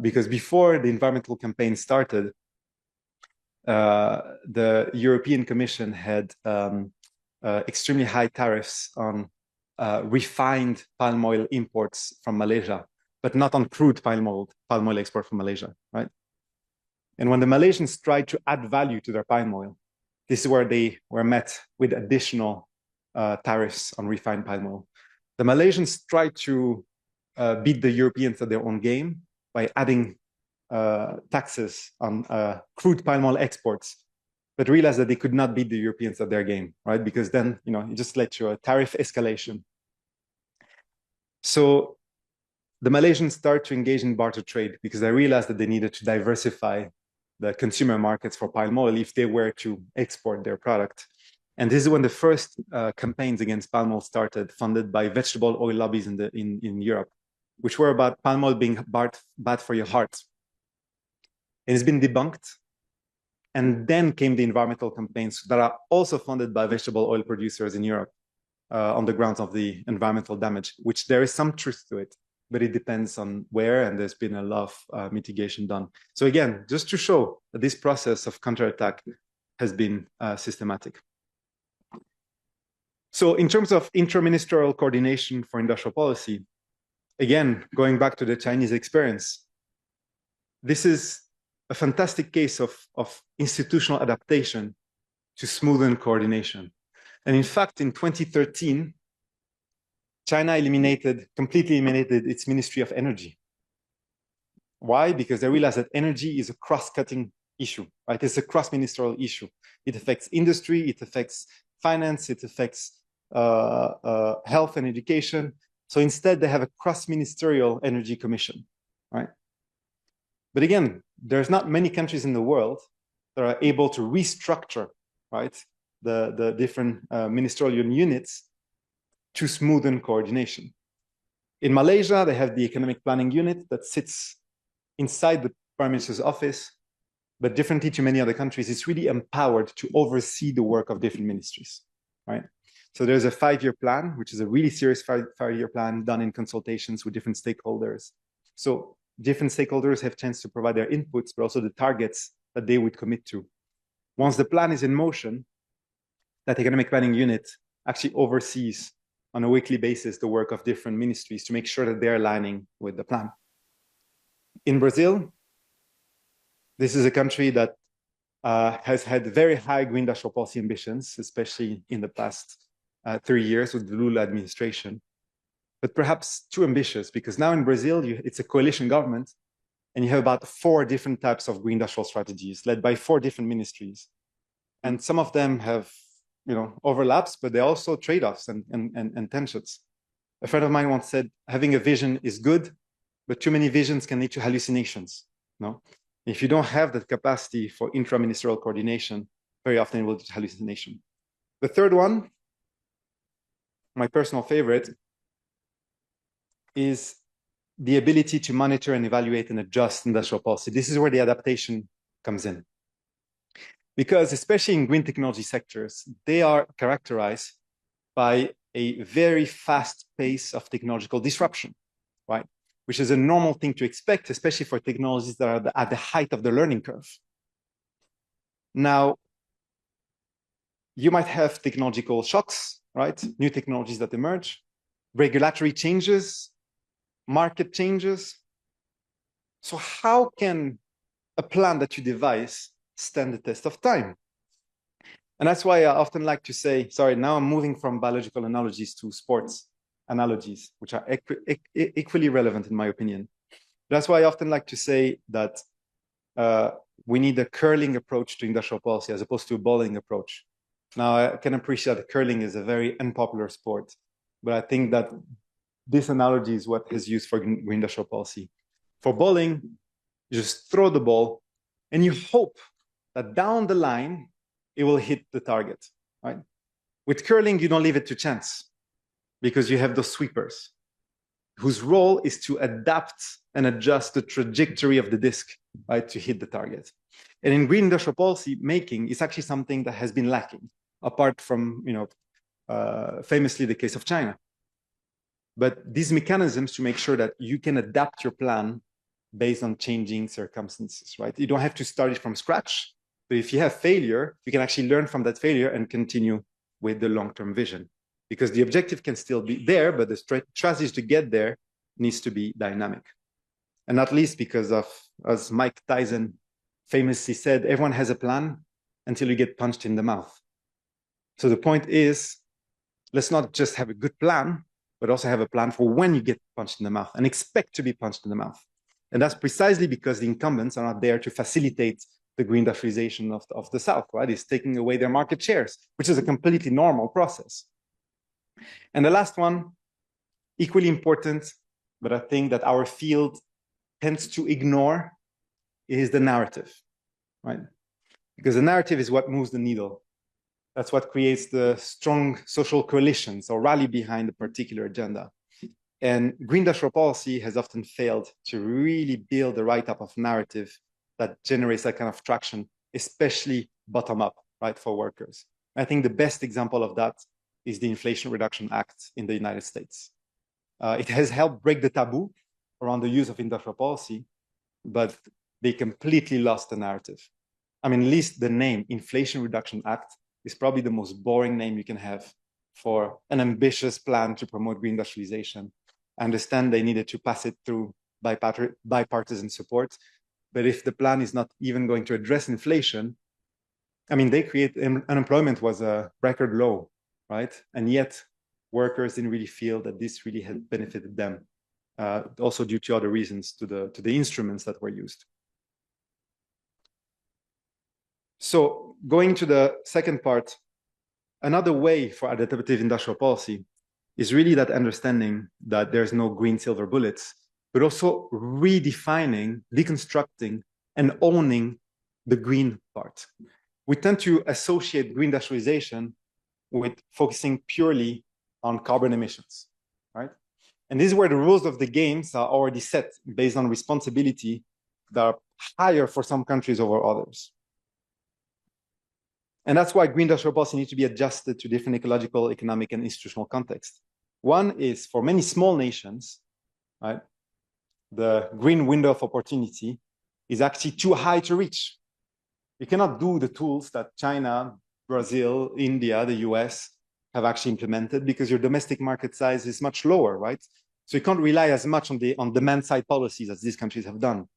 Speaker 2: Because before the environmental campaign started, the European Commission had extremely high tariffs on refined palm oil imports from Malaysia, but not on crude palm oil export from Malaysia, right? And when the Malaysians tried to add value to their palm oil, this is where they were met with additional tariffs on refined palm oil. The Malaysians tried to beat the Europeans at their own game by adding taxes on crude palm oil exports, but realized that they could not beat the Europeans at their game, right? Because then, it just led to a tariff escalation. So the Malaysians started to engage in barter trade because they realized that they needed to diversify the consumer markets for palm oil if they were to export their product. And this is when the first campaigns against palm oil started, funded by vegetable oil lobbies in Europe, which were about palm oil being bad for your heart. And it's been debunked. And then came the environmental campaigns that are also funded by vegetable oil producers in Europe on the grounds of the environmental damage, which there is some truth to it, but it depends on where, and there's been a lot of mitigation done. So again, just to show that this process of counterattack has been systematic. So in terms of interministerial coordination for industrial policy, again, going back to the Chinese experience, this is a fantastic case of institutional adaptation to smoothen coordination. And in fact, in 2013, China completely eliminated its Ministry of Energy. Why? Because they realized that energy is a cross-cutting issue, right? It's a cross-ministerial issue. It affects industry, it affects finance, it affects health and education. So instead, they have a cross-ministerial energy commission, right? But again, there's not many countries in the world that are able to restructure, right, the different ministerial units to smoothen coordination. In Malaysia, they have the economic planning unit that sits inside the Prime Minister's office, but differently to many other countries, it's really empowered to oversee the work of different ministries, right? So there's a 5-year plan, which is a really serious 5-year plan done in consultations with different stakeholders. So different stakeholders have a chance to provide their inputs, but also the targets that they would commit to. Once the plan is in motion, that economic planning unit actually oversees on a weekly basis the work of different ministries to make sure that they're aligning with the plan. In Brazil, this is a country that has had very high green industrial policy ambitions, especially in the past 3 years with the Lula administration, but perhaps too ambitious, because now in Brazil, it's a coalition government, and you have about 4 different types of green industrial strategies led by 4 different ministries. And some of them have overlaps, but they're also trade-offs and tensions. A friend of mine once said, having a vision is good, but too many visions can lead to hallucinations. If you don't have that capacity for intra-ministerial coordination, very often it will lead to hallucination. The third one, my personal favorite, is the ability to monitor and evaluate and adjust industrial policy. This is where the adaptation comes in. Because especially in green technology sectors, they are characterized by a very fast pace of technological disruption, right? Which is a normal thing to expect, especially for technologies that are at the height of the learning curve. Now, you might have technological shocks, right? New technologies that emerge, regulatory changes, market changes. So how can a plan that you devise stand the test of time? And that's why I often like to say, sorry, now I'm moving from biological analogies to sports analogies, which are equally relevant in my opinion. That's why I often like to say that we need a curling approach to industrial policy as opposed to a bowling approach. Now, I can appreciate that curling is a very unpopular sport, but I think that this analogy is what is used for green industrial policy. For bowling, you just throw the ball and you hope that down the line, it will hit the target, right? With curling, you don't leave it to chance because you have those sweepers whose role is to adapt and adjust the trajectory of the disc, right, to hit the target. And in green industrial policy making, it's actually something that has been lacking, apart from, famously the case of China. But these mechanisms to make sure that you can adapt your plan based on changing circumstances, right? You don't have to start it from scratch, but if you have failure, you can actually learn from that failure and continue with the long-term vision, because the objective can still be there, but the strategy to get there needs to be dynamic. And not least because of, as Mike Tyson famously said, everyone has a plan until you get punched in the mouth. So the point is, let's not just have a good plan, but also have a plan for when you get punched in the mouth and expect to be punched in the mouth. And that's precisely because the incumbents are not there to facilitate the green industrialization of the South, right? It's taking away their market shares, which is a completely normal process. And the last one, equally important, but I think that our field tends to ignore, is the narrative, right? Because the narrative is what moves the needle. That's what creates the strong social coalitions or rally behind a particular agenda. And green industrial policy has often failed to really build the right type of narrative that generates that kind of traction, especially bottom up, right, for workers. I think the best example of that is the Inflation Reduction Act in the United States. It has helped break the taboo around the use of industrial policy, but they completely lost the narrative. I mean, at least the name Inflation Reduction Act is probably the most boring name you can have for an ambitious plan to promote green industrialization. I understand they needed to pass it through bipartisan support, but if the plan is not even going to address inflation, I mean, they create unemployment was a record low, right? And yet workers didn't really feel that this really had benefited them, also due to other reasons, to the instruments that were used. So going to the second part, another way for adaptive industrial policy is really that understanding that there's no green silver bullets, but also redefining, deconstructing, and owning the green part. We tend to associate green industrialization with focusing purely on carbon emissions, right? And this is where the rules of the games are already set based on responsibility that are higher for some countries over others. And that's why green industrial policy needs to be adjusted to different ecological, economic, and institutional contexts. One is for many small nations, right? The green window of opportunity is actually too high to reach. You cannot do the tools that China, Brazil, India, the US have actually implemented because your domestic market size is much lower, right? So you can't rely as much on demand side policies as these countries have done.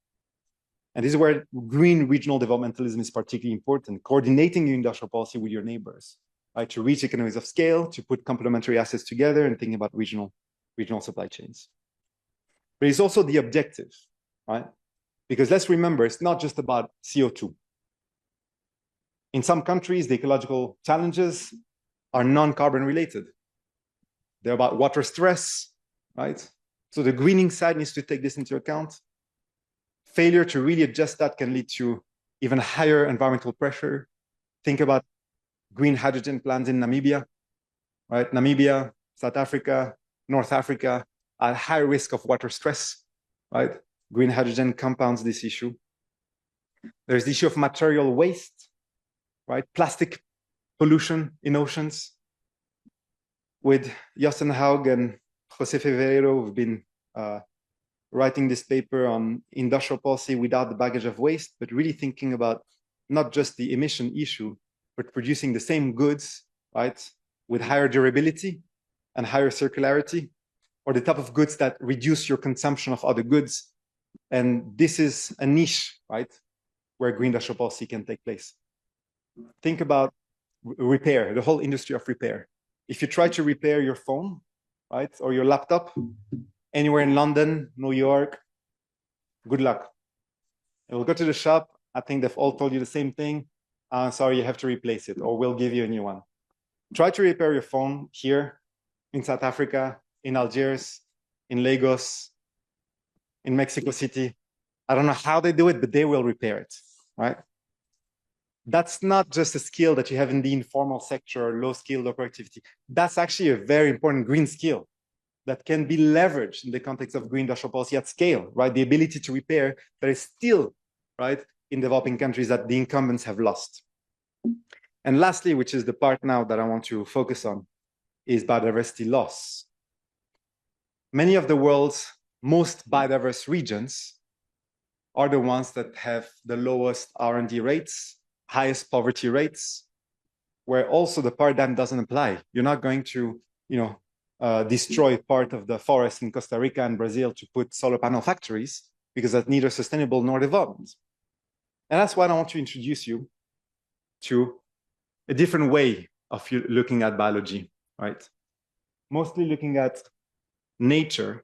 Speaker 2: And this is where green regional developmentalism is particularly important, coordinating your industrial policy with your neighbors, right? To reach economies of scale, to put complementary assets together and thinking about regional supply chains. But it's also the objective, right? Because let's remember, it's not just about CO2. In some countries, the ecological challenges are non-carbon related. They're about water stress, right? So the greening side needs to take this into account. Failure to really adjust that can lead to even higher environmental pressure. Think about green hydrogen plants in Namibia, right? Namibia, South Africa, North Africa are at high risk of water stress, right? Green hydrogen compounds this issue. There's the issue of material waste, right? Plastic pollution in oceans. With Justin Haug and Jose Fevereiro, we've been writing this paper on industrial policy without the baggage of waste, but really thinking about not just the emission issue, but producing the same goods, right, with higher durability and higher circularity, or the type of goods that reduce your consumption of other goods. And this is a niche, right, where green industrial policy can take place. Think about repair, the whole industry of repair. If you try to repair your phone, right, or your laptop, anywhere in London, New York, good luck. You'll go to the shop. I think they've all told you the same thing. Sorry, you have to replace it, or we'll give you a new one. Try to repair your phone here in South Africa, in Algiers, in Lagos, in Mexico City. I don't know how they do it, but they will repair it, right? That's not just a skill that you have in the informal sector or low skill, low productivity. That's actually a very important green skill that can be leveraged in the context of green industrial policy at scale, right? The ability to repair that is still, right, in developing countries that the incumbents have lost. And lastly, which is the part now that I want to focus on, is biodiversity loss. Many of the world's most biodiverse regions are the ones that have the lowest R&D rates, highest poverty rates, where also the paradigm doesn't apply. You're not going to, destroy part of the forest in Costa Rica and Brazil to put solar panel factories, because that's neither sustainable nor development. And that's why I want to introduce you to a different way of looking at biology, right? Mostly looking at nature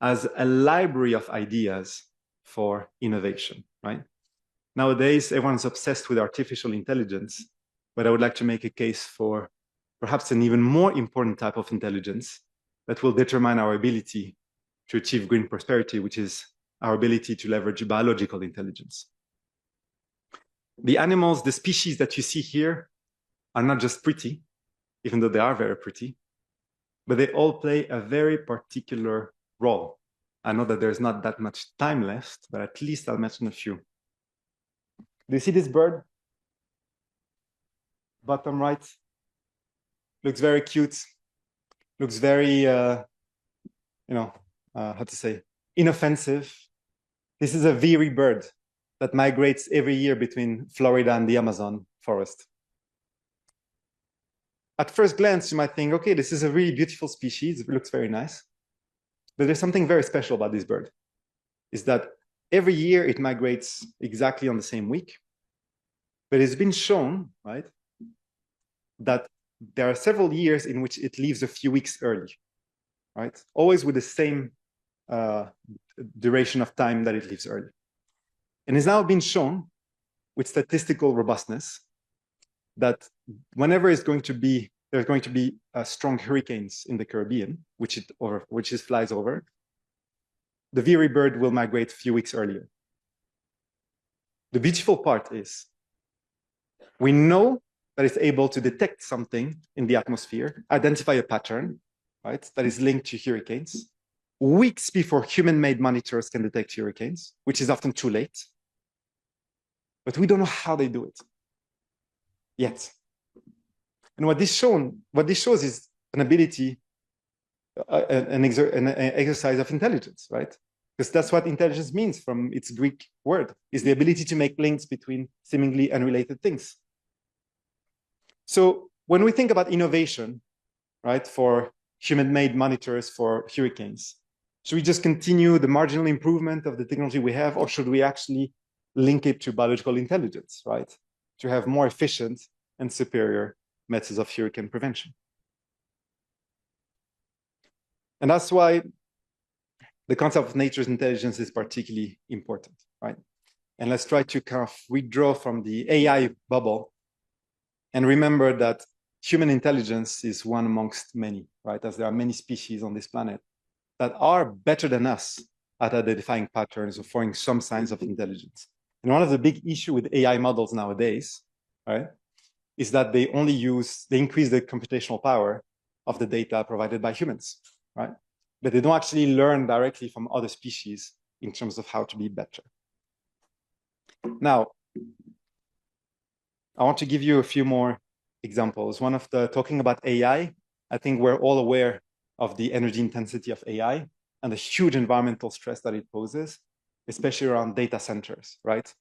Speaker 2: as a library of ideas for innovation, right? Nowadays, everyone's obsessed with artificial intelligence, but I would like to make a case for perhaps an even more important type of intelligence that will determine our ability to achieve green prosperity, which is our ability to leverage biological intelligence. The animals, the species that you see here are not just pretty, even though they are very pretty, but they all play a very particular role. I know that there's not that much time left, but at least I'll mention a few. Do you see this bird? Bottom right. Looks very cute. Looks very, how to say, inoffensive. This is a veery bird that migrates every year between Florida and the Amazon forest. At first glance, you might think, okay, this is a really beautiful species. It looks very nice. But there's something very special about this bird, is that every year it migrates exactly on the same week. But it's been shown, right, that there are several years in which it leaves a few weeks early, right? Always with the same duration of time that it leaves early. And it's now been shown with statistical robustness that whenever there's going to be strong hurricanes in the Caribbean, which it flies over, the veery bird will migrate a few weeks earlier. The beautiful part is we know that it's able to detect something in the atmosphere, identify a pattern, right, that is linked to hurricanes, weeks before human-made monitors can detect hurricanes, which is often too late. But we don't know how they do it yet. And what this shows is an ability, an exercise of intelligence, right? Because that's what intelligence means from its Greek word, is the ability to make links between seemingly unrelated things. So when we think about innovation, right, for human-made monitors for hurricanes, should we just continue the marginal improvement of the technology we have, or should we actually link it to biological intelligence, right, to have more efficient and superior methods of hurricane prevention? And that's why the concept of nature's intelligence is particularly important, right? And let's try to kind of withdraw from the AI bubble and remember that human intelligence is one amongst many, right? As there are many species on this planet that are better than us at identifying patterns or showing some signs of intelligence. And one of the big issues with AI models nowadays, right, is that they increase the computational power of the data provided by humans, right? But they don't actually learn directly from other species in terms of how to be better. Now, I want to give you a few more examples. Talking about AI, I think we're all aware of the energy intensity of AI and the huge environmental stress that it poses, especially around data centers, right?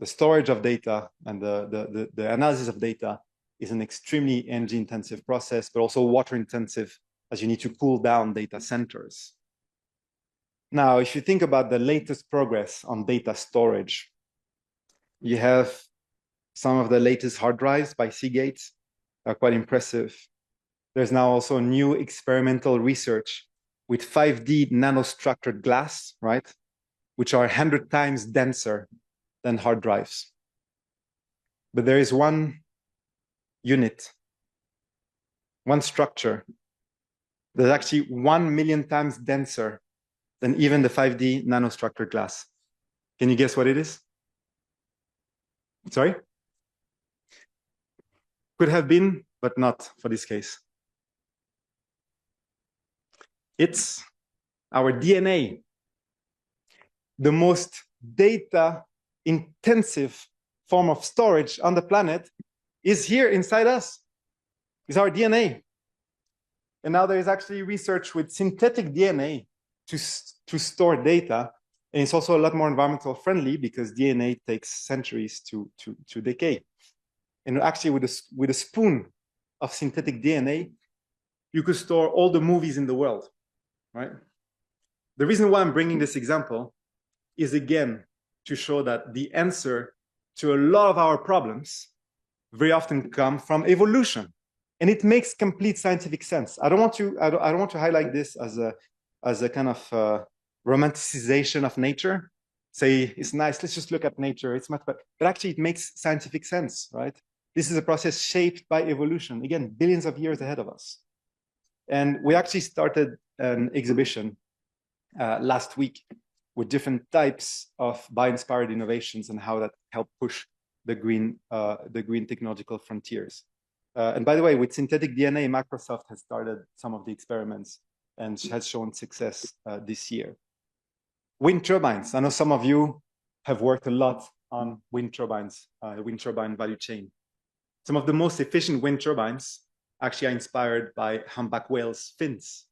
Speaker 2: The storage of data and the analysis of data is an extremely energy intensive process, but also water intensive, as you need to cool down data centers. Now, if you think about the latest progress on data storage, you have some of the latest hard drives by Seagate are quite impressive. There's now also new experimental research with 5D nanostructured glass, right, which are 100 times denser than hard drives. But there is one unit, one structure that's actually 1 million times denser than even the 5D nanostructured glass. Can you guess what it is? Sorry? Could have been, but not for this case. It's our DNA, the most data intensive form of storage on the planet, is here inside us, is our DNA. And now there is actually research with synthetic DNA to store data. And it's also a lot more environmental friendly because DNA takes centuries to decay. And actually with a spoon of synthetic DNA, you could store all the movies in the world, right? The reason why I'm bringing this example is, again, to show that the answer to a lot of our problems very often come from evolution. And it makes complete scientific sense. I don't want to highlight this as a kind of romanticization of nature. Say, it's nice, let's just look at nature, it's much better. But actually it makes scientific sense, right? This is a process shaped by evolution, again, billions of years ahead of us. And we actually started an exhibition last week with different types of bio-inspired innovations and how that helped push the green technological frontiers. And by the way, with synthetic DNA, Microsoft has started some of the experiments and has shown success this year. Wind turbines. I know some of you have worked a lot on wind turbines, wind turbine value chain. Some of the most efficient wind turbines actually are inspired by humpback whales' fins.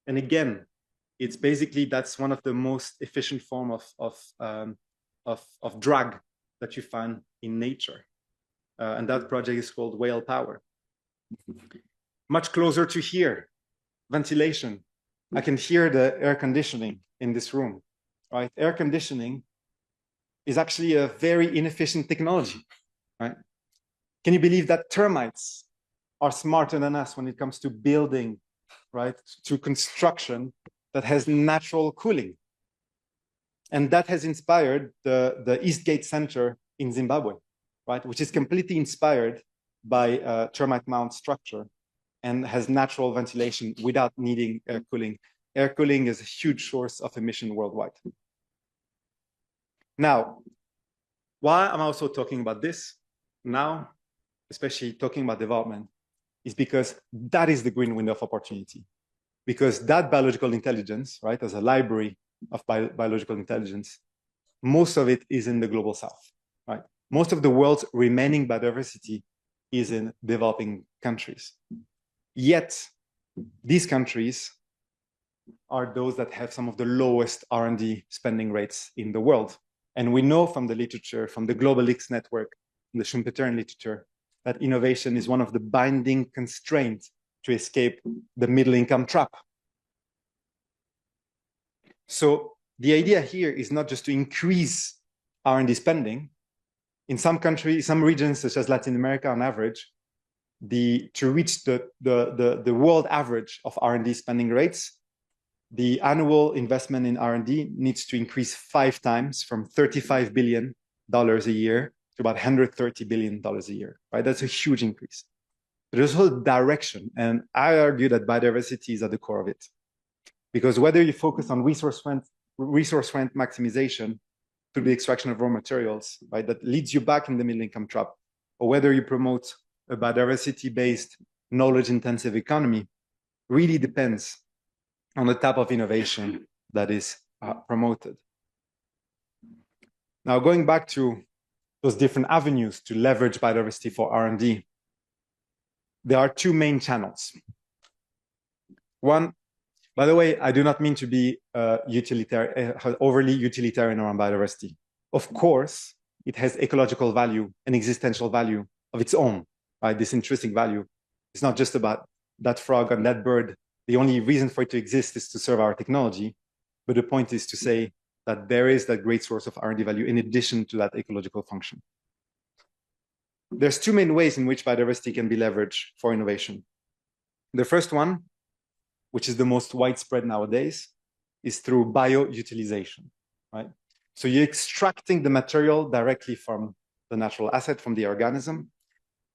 Speaker 2: And again, it's basically, that's one of the most efficient form of drag that you find in nature. And that project is called Whale Power. Much closer to here, ventilation. I can hear the air conditioning in this room, right? Air conditioning is actually a very inefficient technology, right? Can you believe that termites are smarter than us when it comes to building, right, to construction that has natural cooling? And that has inspired the Eastgate Center in Zimbabwe, right, which is completely inspired by termite mound structure and has natural ventilation without needing air cooling. Air cooling is a huge source of emission worldwide. Now, why I'm also talking about this now, especially talking about development, is because that is the green window of opportunity. Because that biological intelligence, right, as a library of biological intelligence, most of it is in the global south, right? Most of the world's remaining biodiversity is in developing countries. Yet, these countries are those that have some of the lowest R&D spending rates in the world. And we know from the literature, from the Globelics network, from the Schumpeterian literature, that innovation is one of the binding constraints to escape the middle income trap. So the idea here is not just to increase R&D spending. In some countries, some regions, such as Latin America on average, to reach the world average of R&D spending rates, the annual investment in R&D needs to increase 5 times, from $35 billion a year to about $130 billion a year, right? That's a huge increase. But there's also direction, and I argue that biodiversity is at the core of it. Because whether you focus on resource rent maximization through the extraction of raw materials, right, that leads you back in the middle income trap, or whether you promote a biodiversity-based, knowledge-intensive economy, really depends on the type of innovation that is promoted. Now, going back to those different avenues to leverage biodiversity for R&D, there are 2 main channels. One, by the way, I do not mean to be overly utilitarian around biodiversity. Of course, it has ecological value and existential value of its own, right? This intrinsic value. It's not just about that frog and that bird. The only reason for it to exist is to serve our technology. But the point is to say that there is that great source of R&D value in addition to that ecological function. There's 2 main ways in which biodiversity can be leveraged for innovation. The first one, which is the most widespread nowadays, is through bioutilization, right? So you're extracting the material directly from the natural asset, from the organism.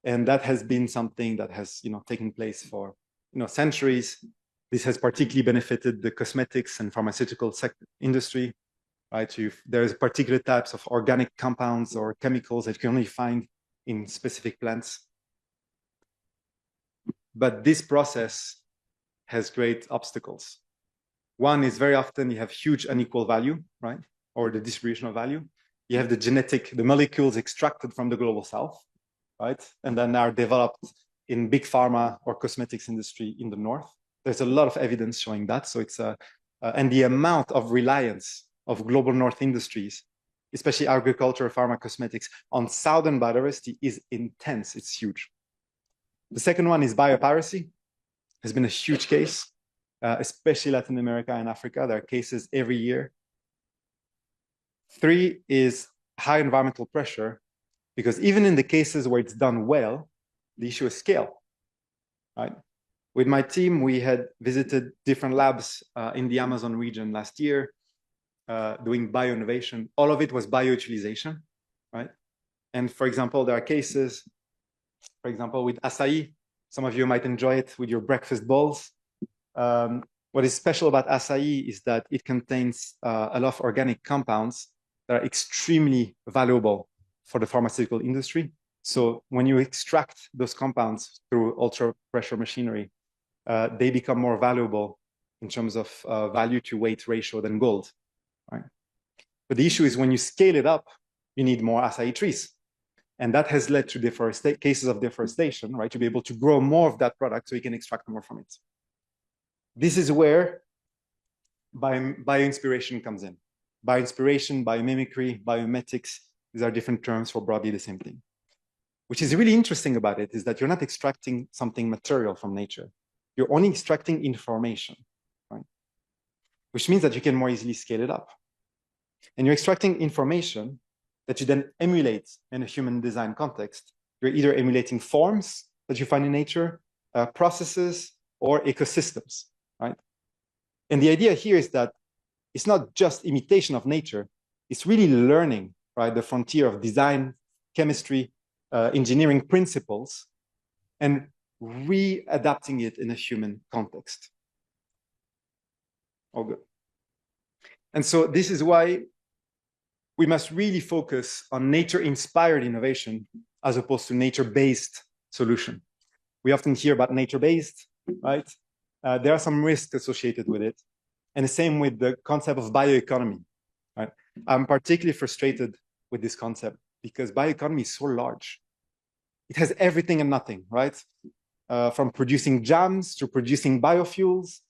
Speaker 2: And that has been something that has, taken place for, centuries. This has particularly benefited the cosmetics and pharmaceutical industry, right? There's particular types of organic compounds or chemicals that you can only find in specific plants. But this process has great obstacles. One is very often you have huge unequal value, right? Or the distribution of value. You have the molecules extracted from the global south. right? And then are developed in big pharma or cosmetics industry in the north. There's a lot of evidence showing that. So it's and the amount of reliance of global north industries, especially agriculture, pharma, cosmetics, on southern biodiversity is intense. It's huge. The second one is biopiracy. Has been a huge case, especially Latin America and Africa. There are cases every year. 3 is high environmental pressure, because even in the cases where it's done well, the issue is scale, right? With my team, we had visited different labs in the Amazon region last year, doing bio-innovation. All of it was bio-utilization, right? And for example, there are cases, for example, with acai. Some of you might enjoy it with your breakfast bowls. What is special about acai is that it contains a lot of organic compounds that are extremely valuable for the pharmaceutical industry. So when you extract those compounds through ultra pressure machinery, they become more valuable in terms of value to weight ratio than gold, right? But the issue is when you scale it up, you need more acai trees. And that has led to cases of deforestation, right? To be able to grow more of that product so you can extract more from it. This is where bio-inspiration comes in. Bio-inspiration, biomimicry, biomimetics, these are different terms for broadly the same thing. Which is really interesting about it is that you're not extracting something material from nature. You're only extracting information, right? Which means that you can more easily scale it up. And you're extracting information that you then emulate in a human design context. You're either emulating forms that you find in nature, processes, or ecosystems, right? And the idea here is that it's not just imitation of nature, it's really learning, right? The frontier of design, chemistry, engineering principles, and readapting it in a human context. All good. And so this is why we must really focus on nature-inspired innovation as opposed to nature-based solution. We often hear about nature-based, right? There are some risks associated with it. And the same with the concept of bioeconomy, right? I'm particularly frustrated with this concept because bioeconomy is so large. It has everything and nothing, right? From producing jams to producing biofuels,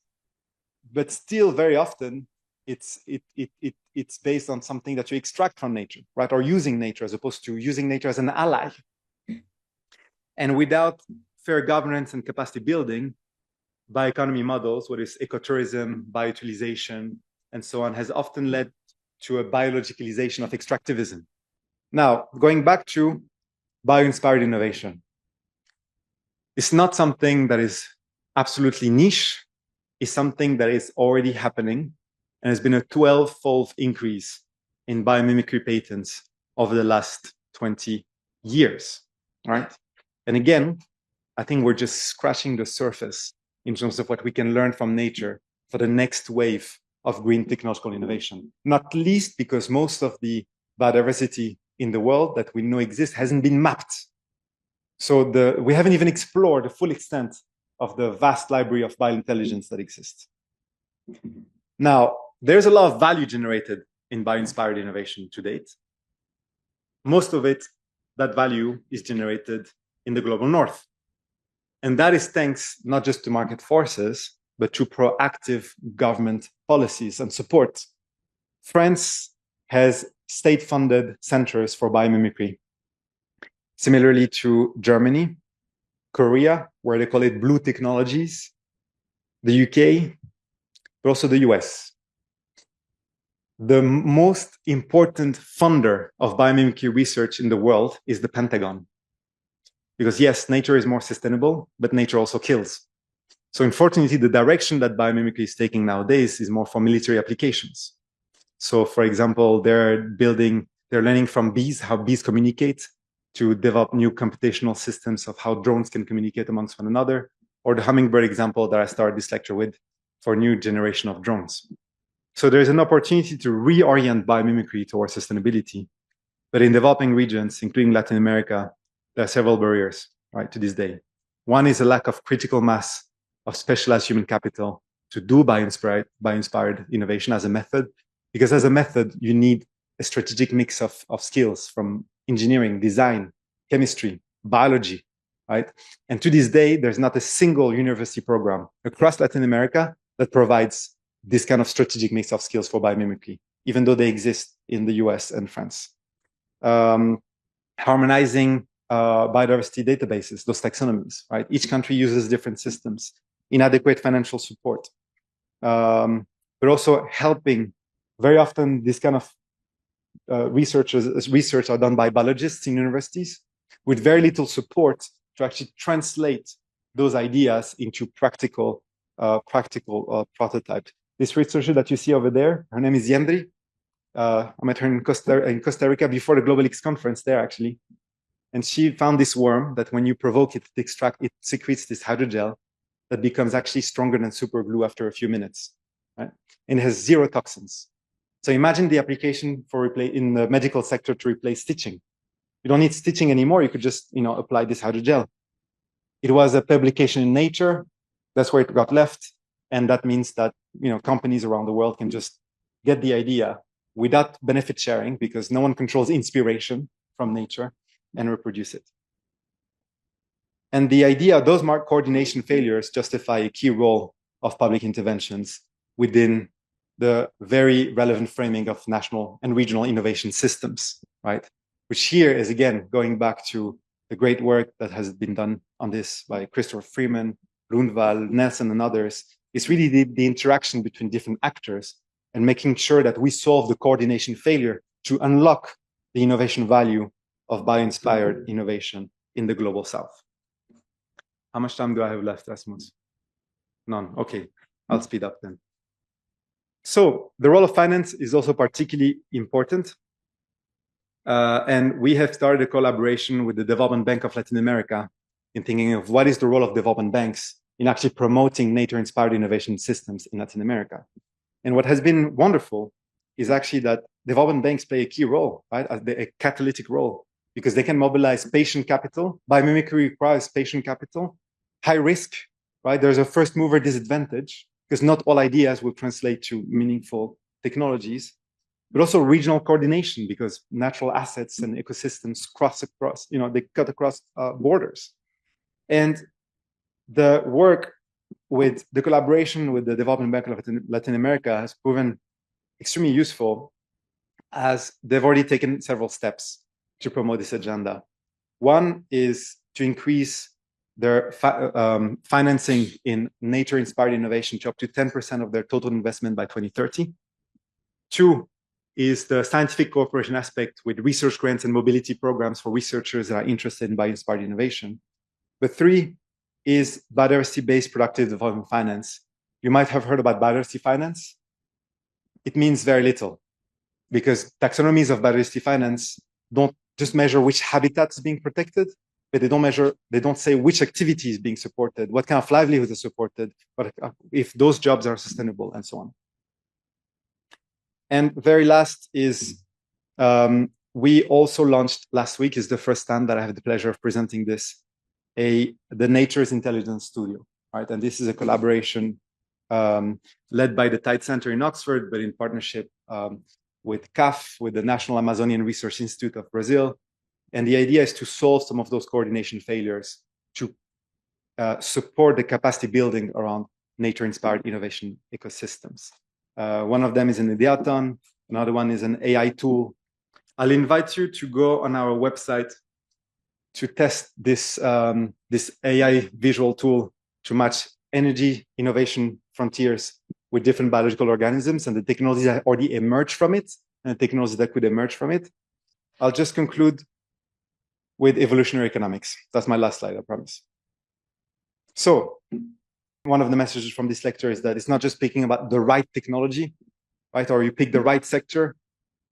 Speaker 2: but still very often it's based on something that you extract from nature, right? Or using nature as opposed to using nature as an ally. And without fair governance and capacity building, bioeconomy models, whether it's ecotourism, bioutilization, and so on, has often led to a biologicalization of extractivism. Now, going back to bio-inspired innovation, it's not something that is absolutely niche. It's something that is already happening, and has been a 12-fold increase in biomimicry patents over the last 20 years, right? And again, I think we're just scratching the surface in terms of what we can learn from nature for the next wave of green technological innovation, not least because most of the biodiversity in the world that we know exists hasn't been mapped. So we haven't even explored the full extent of the vast library of biointelligence that exists. Now, there's a lot of value generated in bio-inspired innovation to date. Most of it, that value is generated in the global north. And that is thanks not just to market forces, but to proactive government policies and support. France has state-funded centers for biomimicry, similarly to Germany, Korea, where they call it blue technologies, the UK, but also the US. The most important funder of biomimicry research in the world is the Pentagon. Because yes, nature is more sustainable, but nature also kills. So unfortunately, the direction that biomimicry is taking nowadays is more for military applications. So for example, they're learning from bees, how bees communicate, to develop new computational systems of how drones can communicate amongst one another, or the hummingbird example that I started this lecture with for a new generation of drones. So there's an opportunity to reorient biomimicry towards sustainability. But in developing regions, including Latin America, there are several barriers, right, to this day. One is a lack of critical mass of specialized human capital to do bio-inspired innovation as a method, because as a method, you need a strategic mix of skills from engineering, design, chemistry, biology, right? And to this day, there's not a single university program across Latin America that provides this kind of strategic mix of skills for biomimicry, even though they exist in the US and France. Harmonizing biodiversity databases, those taxonomies, right? Each country uses different systems, inadequate financial support, but also helping. Very often, this kind of research are done by biologists in universities with very little support to actually translate those ideas into practical prototypes. This researcher that you see over there, her name is Yendri. I met her in Costa Rica before the Globelics Conference there, actually. And she found this worm that when you provoke it, it secretes this hydrogel that becomes actually stronger than super glue after a few minutes, right? And it has 0 toxins. So imagine the application for in the medical sector to replace stitching. You don't need stitching anymore. You could just, apply this hydrogel. It was a publication in Nature. That's where it got left. And that means that, companies around the world can just get the idea without benefit sharing, because no one controls inspiration from nature, and reproduce it. And the idea, those coordination failures justify a key role of public interventions within the very relevant framing of national and regional innovation systems, right? Which here is, again, going back to the great work that has been done on this by Christopher Freeman, Lundvall, Nelson, and others. It's really the interaction between different actors and making sure that we solve the coordination failure to unlock the innovation value of bio-inspired innovation in the global south. How much time do I have left, Rasmus? None. Okay, I'll speed up then. So the role of finance is also particularly important. And we have started a collaboration with the Development Bank of Latin America in thinking of what is the role of development banks in actually promoting nature-inspired innovation systems in Latin America. And what has been wonderful is actually that development banks play a key role, right? A catalytic role, because they can mobilize patient capital. Biomimicry requires patient capital, high risk, right? There's a first mover disadvantage because not all ideas will translate to meaningful technologies, but also regional coordination because natural assets and ecosystems they cut across borders. And the work with the collaboration with the Development Bank of Latin America has proven extremely useful, as they've already taken several steps to promote this agenda. One is to increase their financing in nature-inspired innovation to up to 10% of their total investment by 2030. 2 is the scientific cooperation aspect with research grants and mobility programs for researchers that are interested in bio-inspired innovation. But 3 is biodiversity-based productive development finance. You might have heard about biodiversity finance. It means very little because taxonomies of biodiversity finance don't just measure which habitat is being protected, but they don't say which activity is being supported, what kind of livelihood is supported, but if those jobs are sustainable and so on. And very last is we also launched last week, is the first time that I have the pleasure of presenting this, the Nature's Intelligence Studio, right? And this is a collaboration led by the Tide Center in Oxford, but in partnership with CAF, with the National Amazonian Research Institute of Brazil. And the idea is to solve some of those coordination failures to support the capacity building around nature-inspired innovation ecosystems. One of them is an ideathon, another one is an AI tool. I'll invite you to go on our website to test this, this AI visual tool to match energy innovation frontiers with different biological organisms and the technologies that already emerged from it and the technologies that could emerge from it. I'll just conclude with evolutionary economics. That's my last slide, I promise. So one of the messages from this lecture is that it's not just speaking about the right technology, right? Or you pick the right sector,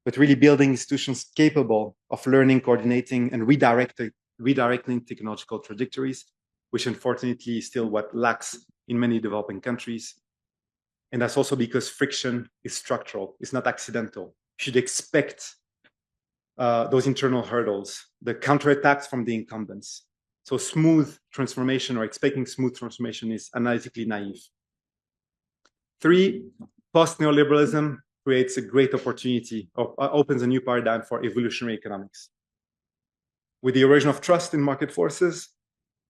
Speaker 2: but really building institutions capable of learning, coordinating, and redirecting technological trajectories, which unfortunately is still what lacks in many developing countries. And that's also because friction is structural, it's not accidental. You should expect those internal hurdles, the counterattacks from the incumbents. So smooth transformation or expecting smooth transformation is analytically naive. 3, post-neoliberalism creates a great opportunity or opens a new paradigm for evolutionary economics. With the erosion of trust in market forces,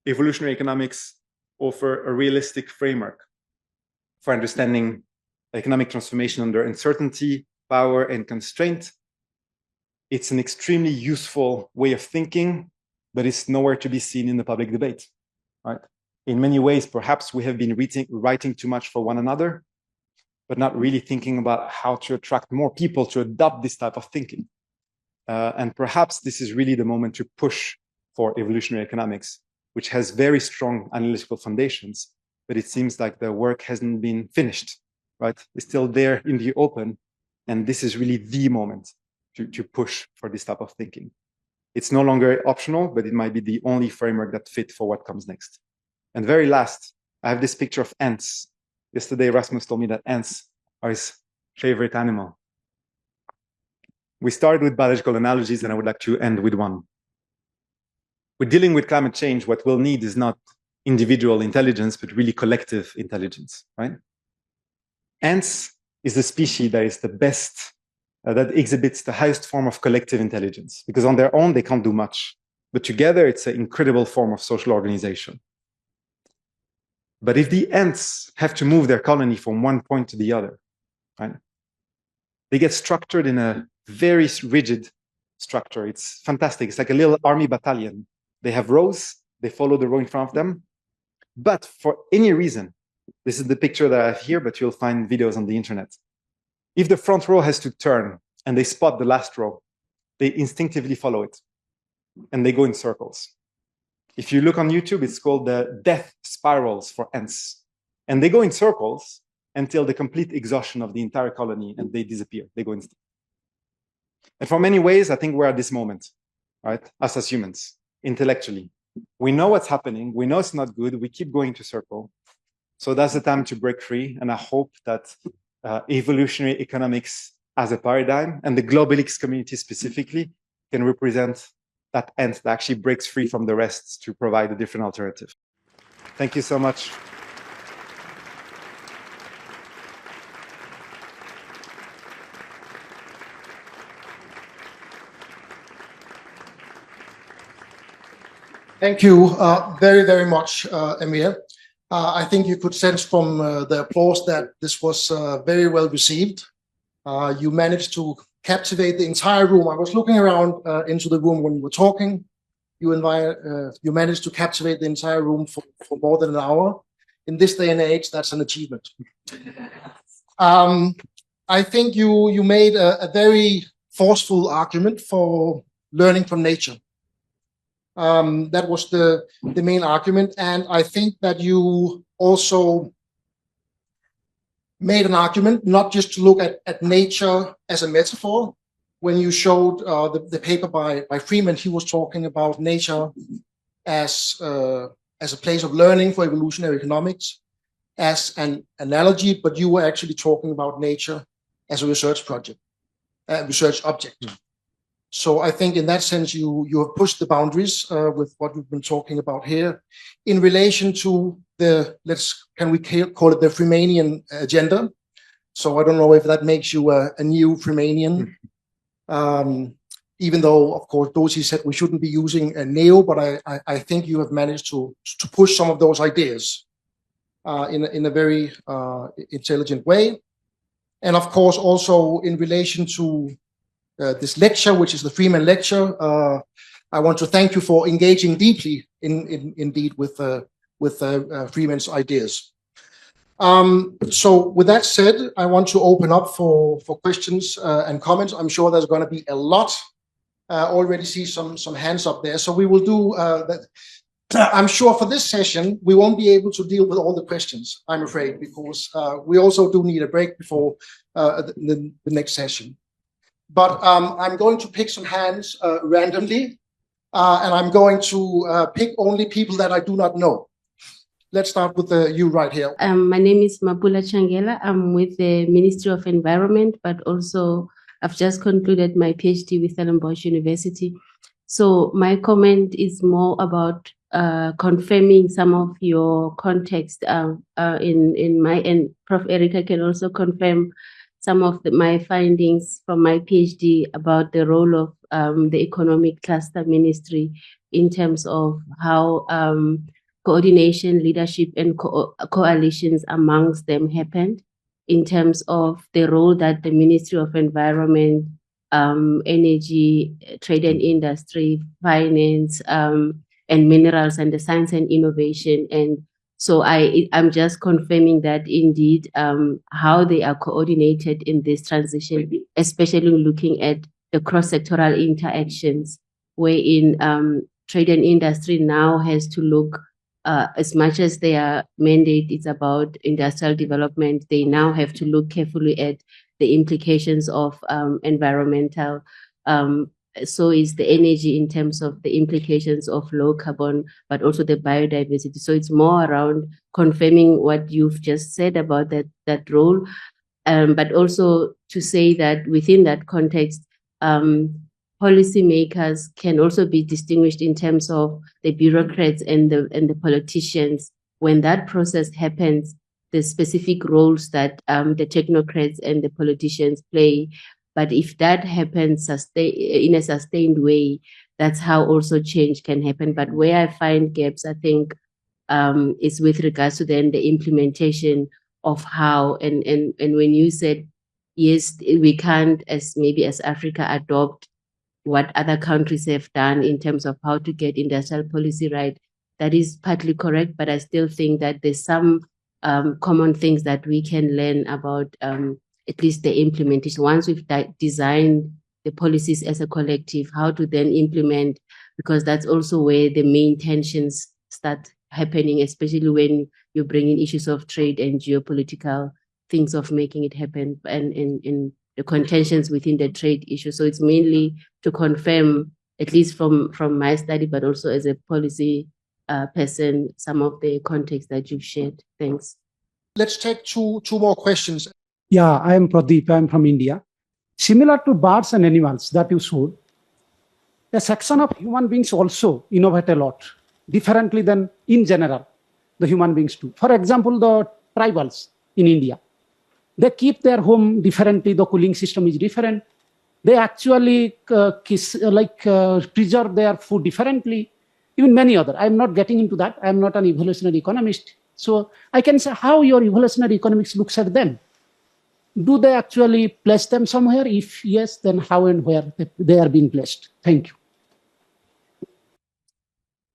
Speaker 2: evolutionary economics offer a realistic framework for understanding economic transformation under uncertainty, power, and constraint. It's an extremely useful way of thinking, but it's nowhere to be seen in the public debate, right? In many ways, perhaps we have been writing too much for one another, but not really thinking about how to attract more people to adopt this type of thinking. And perhaps this is really the moment to push for evolutionary economics, which has very strong analytical foundations, but it seems like the work hasn't been finished, right? It's still there in the open, and this is really the moment to push for this type of thinking. It's no longer optional, but it might be the only framework that fits for what comes next. And very last, I have this picture of ants. Yesterday, Rasmus told me that ants are his favorite animal. We started with biological analogies, and I would like to end with one. We're dealing with climate change. What we'll need is not individual intelligence, but really collective intelligence, right? Ants is the species that is the best, that exhibits the highest form of collective intelligence, because on their own, they can't do much. But together, it's an incredible form of social organization. But if the ants have to move their colony from one point to the other, right, they get structured in a very rigid structure. It's fantastic. It's like a little army battalion. They have rows. They follow the row in front of them. But for any reason, this is the picture that I have here, but you'll find videos on the internet. If the front row has to turn and they spot the last row, they instinctively follow it and they go in circles. If you look on YouTube, it's called the death spirals for ants. And they go in circles until the complete exhaustion of the entire colony and they disappear. They go instant. And for many ways, I think we're at this moment, right? Us as humans, intellectually. We know what's happening. We know it's not good. We keep going to circle. So that's the time to break free. And I hope that evolutionary economics as a paradigm and the Globelics community specifically can represent that ant that actually breaks free from the rest to provide a different alternative. Thank you so much.
Speaker 1: Thank you very, very much, Amir. I think you could sense from the applause that this was very well received. You managed to captivate the entire room. I was looking around into the room when you were talking. You managed to captivate the entire room for more than an hour. In this day and age, that's an achievement. I think you made a very forceful argument for learning from nature. That was the main argument. And I think that you also made an argument not just to look at nature as a metaphor. When you showed the paper by Freeman, he was talking about nature as a place of learning for evolutionary economics, as an analogy, but you were actually talking about nature as a research project, research object. So I think in that sense, you have pushed the boundaries with what we've been talking about here in relation to can we call it the Freemanian agenda? So I don't know if that makes you a new Freemanian, even though, of course, Doty said we shouldn't be using a neo, but I think you have managed to push some of those ideas in a very intelligent way. And of course, also in relation to this lecture, which is the Freeman Lecture, I want to thank you for engaging deeply indeed with Freeman's ideas. So with that said, I want to open up for questions and comments. I'm sure there's going to be a lot. Already see some hands up there. So we will do that. I'm sure for this session, we won't be able to deal with all the questions, I'm afraid, because we also do need a break before the next session. But I'm going to pick some hands randomly, and I'm going to pick only people that I do not know. Let's start with you right here.
Speaker 3: My name is Mapula Changela. I'm with the Ministry of Environment, but also I've just concluded my PhD with Stellenbosch University. So my comment is more about confirming some of your context in my end. Prof. Erica can also confirm some of my findings from my PhD about the role of the economic cluster ministry in terms of how coordination, leadership, and coalitions amongst them happened, in terms of the role that the Ministry of Environment, Energy, Trade and Industry, Finance, and Minerals, and the Science and Innovation. And so I'm just confirming that indeed how they are coordinated in this transition, especially looking at the cross-sectoral interactions, wherein trade and industry now has to look, as much as their mandate is about industrial development, they now have to look carefully at the implications of environmental. So is the energy in terms of the implications of low carbon, but also the biodiversity. So it's more around confirming what you've just said about that role, but also to say that within that context, policymakers can also be distinguished in terms of the bureaucrats and the politicians. When that process happens, the specific roles that the technocrats and the politicians play. But if that happens in a sustained way, that's how also change can happen. But where I find gaps, I think, is with regards to then the implementation of how, and when you said, yes, we can't, as Africa, adopt what other countries have done in terms of how to get industrial policy right, that is partly correct, but I still think that there's some common things that we can learn about, at least the implementation. Once we've designed the policies as a collective, how to then implement, because that's also where the main tensions start happening, especially when you bring in issues of trade and geopolitical things of making it happen, and in the contentions within the trade issue. So it's mainly to confirm, at least from my study, but also as a policy person, some of the context that you've shared. Thanks.
Speaker 1: Let's take two more questions.
Speaker 4: Yeah, I am Pradeep. I am from India. Similar to birds and animals that you showed, a section of human beings also innovate a lot, differently than in general, the human beings do. For example, the tribals in India, they keep their home differently, the cooling system is different. They actually preserve their food differently, even many other. I'm not getting into that. I'm not an evolutionary economist. So I can say how your evolutionary economics looks at them. Do they actually place them somewhere? If yes, then how and where they are being placed? Thank you.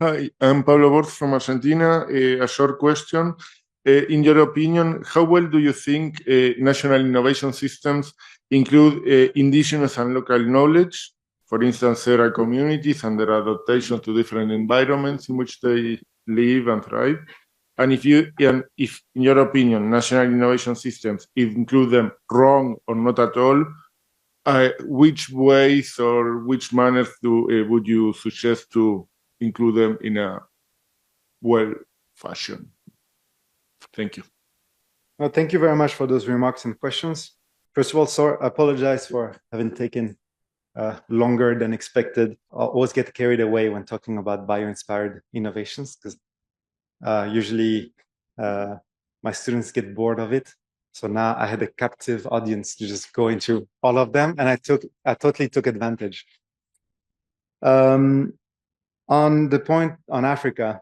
Speaker 5: Hi, I'm Pablo Borz from Argentina. A short question. In your opinion, how well do you think national innovation systems include indigenous and local knowledge? For instance, there are communities and their adaptation to different environments in which they live and thrive. And if in your opinion, national innovation systems include them wrong or not at all, which ways or which manners would you suggest to include them in a well fashion? Thank you.
Speaker 2: Well, thank you very much for those remarks and questions. First of all, sorry, I apologize for having taken longer than expected. I always get carried away when talking about bio-inspired innovations, because usually my students get bored of it. So now I had a captive audience to just go into all of them, and I totally took advantage. On the point on Africa,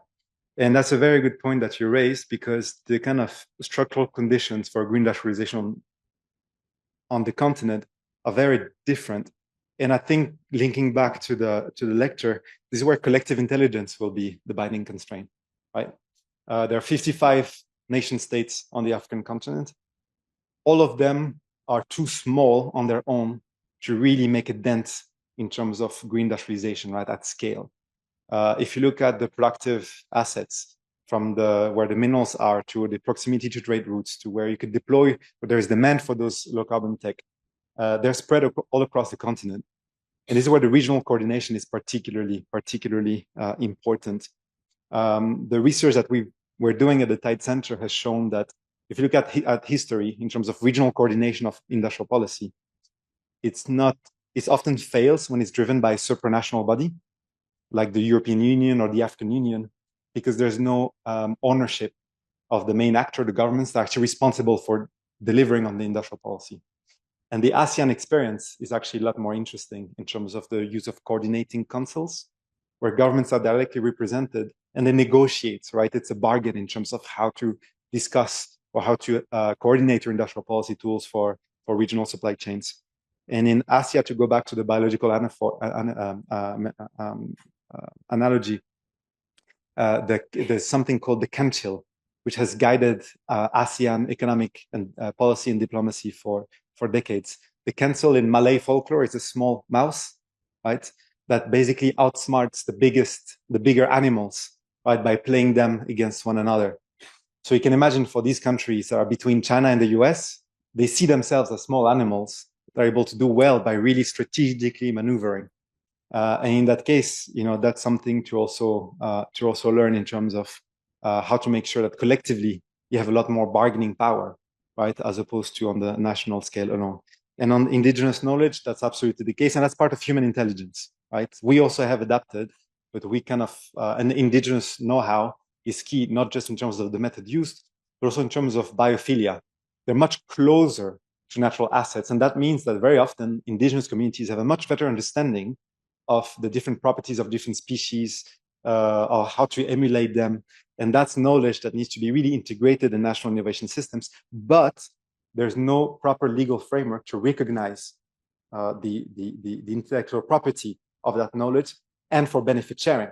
Speaker 2: and that's a very good point that you raised, because the kind of structural conditions for green industrialization on the continent are very different. And I think linking back to the lecture, this is where collective intelligence will be the binding constraint, right? There are 55 nation states on the African continent. All of them are too small on their own to really make a dent in terms of green industrialization, right, at scale. If you look at the productive assets from where the minerals are, to the proximity to trade routes, to where you could deploy, where there's demand for those low carbon tech, they're spread all across the continent. And this is where the regional coordination is particularly important. The research that we're doing at the Tide Center has shown that if you look at history in terms of regional coordination of industrial policy, it often fails when it's driven by a supranational body, like the European Union or the African Union, because there's no ownership of the main actor, the governments that are actually responsible for delivering on the industrial policy. And the ASEAN experience is actually a lot more interesting in terms of the use of coordinating councils, where governments are directly represented and they negotiate, right? It's a bargain in terms of how to discuss or how to coordinate your industrial policy tools for regional supply chains. And in Asia, to go back to the biological analogy, there's something called the Council, which has guided ASEAN economic and policy and diplomacy for decades. The Council in Malay folklore is a small mouse, right? That basically outsmarts the bigger animals, right? By playing them against one another. So you can imagine for these countries that are between China and the US, they see themselves as small animals that are able to do well by really strategically maneuvering. And in that case, you know, that's something to also learn in terms of how to make sure that collectively you have a lot more bargaining power, right, as opposed to on the national scale alone. And on indigenous knowledge, that's absolutely the case, and that's part of human intelligence, right? We also have adapted, but we kind of and indigenous know-how is key, not just in terms of the method used, but also in terms of biophilia. They're much closer to natural assets, and that means that very often indigenous communities have a much better understanding of the different properties of different species, or how to emulate them. And that's knowledge that needs to be really integrated in national innovation systems, but there's no proper legal framework to recognize the intellectual property of that knowledge and for benefit sharing,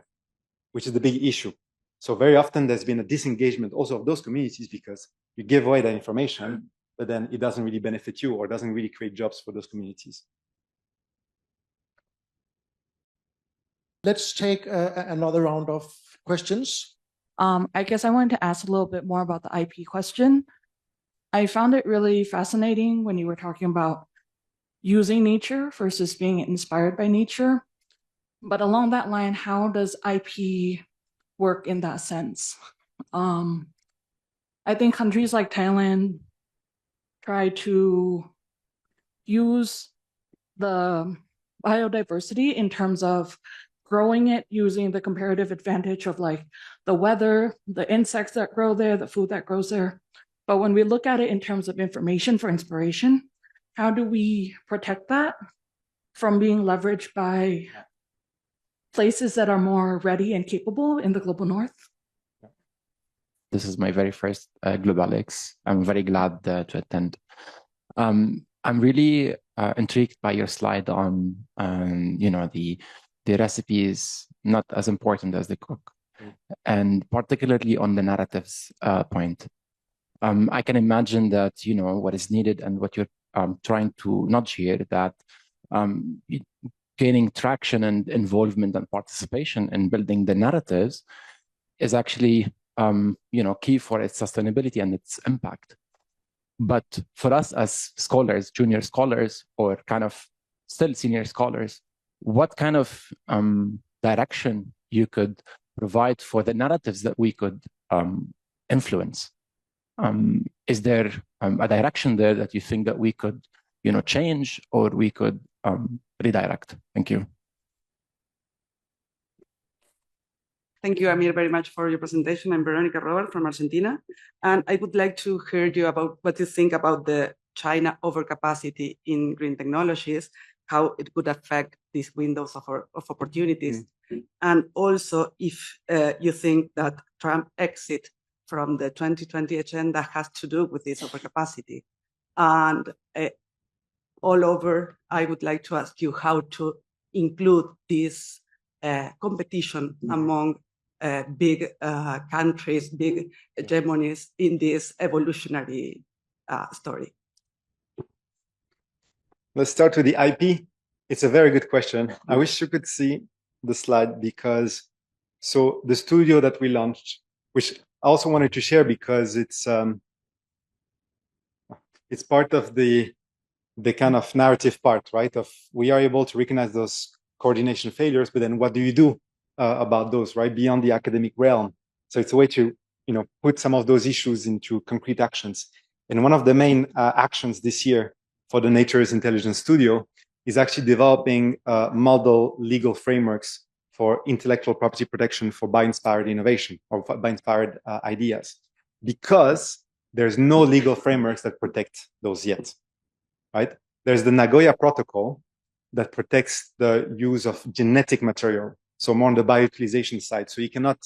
Speaker 2: which is the big issue. So very often there's been a disengagement also of those communities because you give away that information, but then it doesn't really benefit you or doesn't really create jobs for those communities.
Speaker 1: Let's take another round of questions.
Speaker 6: I guess I wanted to ask a little bit more about the IP question. I found it really fascinating when you were talking about using nature versus being inspired by nature. But along that line, how does IP work in that sense? I think countries like Thailand try to use the biodiversity in terms of growing it using the comparative advantage of like the weather, the insects that grow there, the food that grows there. But when we look at it in terms of information for inspiration, how do we protect that from being leveraged by places that are more ready and capable in the global north?
Speaker 7: This is my very first Globelics. I'm very glad to attend. I'm really intrigued by your slide on, you know, the recipes not as important as the cook, and particularly on the narratives point. I can imagine that, you know, what is needed and what you're trying to nudge here, that gaining traction and involvement and participation in building the narratives is actually, you know, key for its sustainability and its impact. But for us as scholars, junior scholars, or kind of still senior scholars, what kind of direction you could provide for the narratives that we could influence? Is there a direction there that you think that we could, you know, change or we could redirect? Thank you.
Speaker 8: Thank you, Amir, very much for your presentation. I'm Veronica Robert from Argentina, and I would like to hear you about what you think about the China overcapacity in green technologies, how it could affect these windows of opportunities, and also if you think that Trump exit from the 2020 agenda has to do with this overcapacity. And all over, I would like to ask you how to include this competition among big countries, big hegemonies in this evolutionary story.
Speaker 2: Let's start with the IP. It's a very good question. I wish you could see the slide, because so the studio that we launched, which I also wanted to share because it's part of the kind of narrative part, right? Of we are able to recognize those coordination failures, but then what do you do about those, right? Beyond the academic realm. So it's a way to, you know, put some of those issues into concrete actions. And one of the main actions this year for the Nature's Intelligence Studio is actually developing model legal frameworks for intellectual property protection for bio-inspired innovation or bio-inspired ideas, because there's no legal frameworks that protect those yet, right? there's the Nagoya Protocol that protects the use of genetic material. So more on the bioutilization side. So you cannot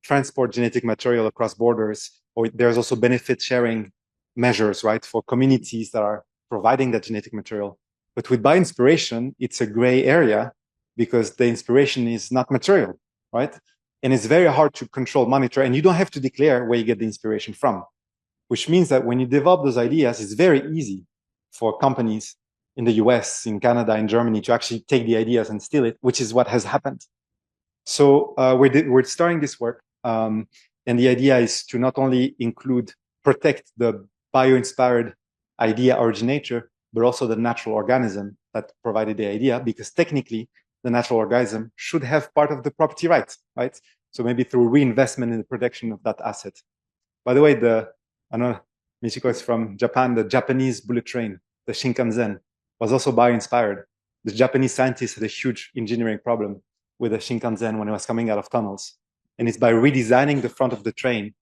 Speaker 2: transport genetic material across borders, or there's also benefit sharing measures, right, for communities that are providing that genetic material. But with bioinspiration, it's a gray area because the inspiration is not material, right? And it's very hard to control, monitor, and you don't have to declare where you get the inspiration from, which means that when you develop those ideas, it's very easy for companies in the US, in Canada, in Germany to actually take the ideas and steal it, which is what has happened. So we're starting this work. And the idea is to not only protect the bio-inspired idea originator, but also the natural organism that provided the idea, because technically the natural organism should have part of the property rights, right? So maybe through reinvestment in the protection of that asset. By the way, I know Michiko is from Japan, the Japanese bullet train, the Shinkansen, was also bio-inspired. The Japanese scientists had a huge engineering problem with the Shinkansen when it was coming out of tunnels. And it's by redesigning the front of the train,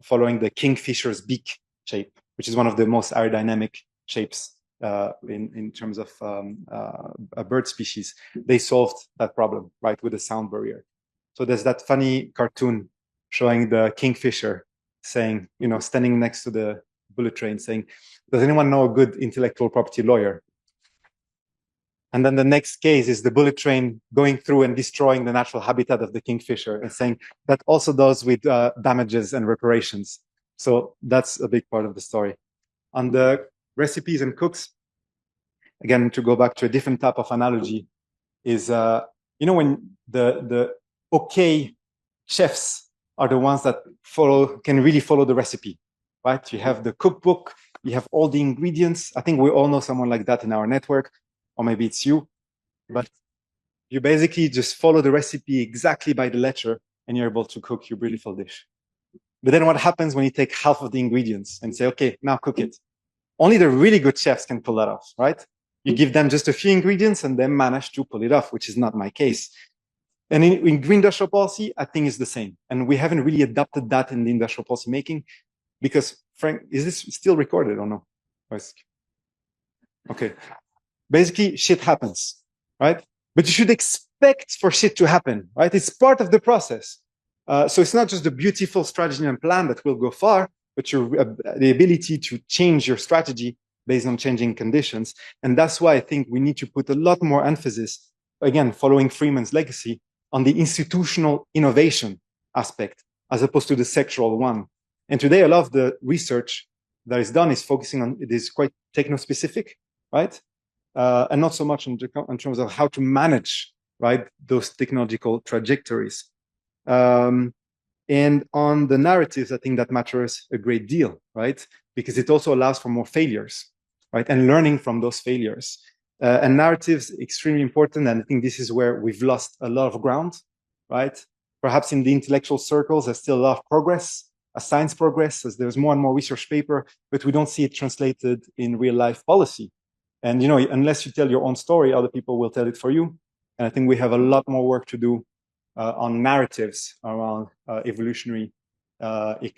Speaker 2: following the kingfisher's beak shape, which is one of the most aerodynamic shapes in terms of a bird species. They solved that problem, right, with the sound barrier. So there's that funny cartoon showing the kingfisher saying, standing next to the bullet train saying, does anyone know a good intellectual property lawyer? And then the next case is the bullet train going through and destroying the natural habitat of the kingfisher and saying that also does with damages and reparations. So that's a big part of the story. On the recipes and cooks, again, to go back to a different type of analogy, is, when the okay chefs are the ones that can really follow the recipe, right? You have the cookbook, you have all the ingredients. I think we all know someone like that in our network, or maybe it's you, but you basically just follow the recipe exactly by the letter and you're able to cook your beautiful dish. But then what happens when you take half of the ingredients and say, okay, now cook it? Only the really good chefs can pull that off, right? You give them just a few ingredients and they manage to pull it off, which is not my case. And in green industrial policy, I think it's the same. And we haven't really adopted that in the industrial policy making because, Frank, is this still recorded or no? Okay. Basically, shit happens, right? But you should expect for shit to happen, right? It's part of the process. So it's not just the beautiful strategy and plan that will go far, but the ability to change your strategy based on changing conditions. And that's why I think we need to put a lot more emphasis, again, following Freeman's legacy, on the institutional innovation aspect, as opposed to the sectoral one. And today, a lot of the research that is done is focusing on, it is quite techno-specific, right? And not so much in terms of how to manage, right, those technological trajectories. And on the narratives, I think that matters a great deal, right? Because it also allows for more failures, right? And learning from those failures. And narratives, extremely important. And I think this is where we've lost a lot of ground, right? Perhaps in the intellectual circles, there's still a lot of progress, a science progress, as there's more and more research paper, but we don't see it translated in real life policy. And, unless you tell your own story, other people will tell it for you. And I think we have a lot more work to do on narratives around evolutionary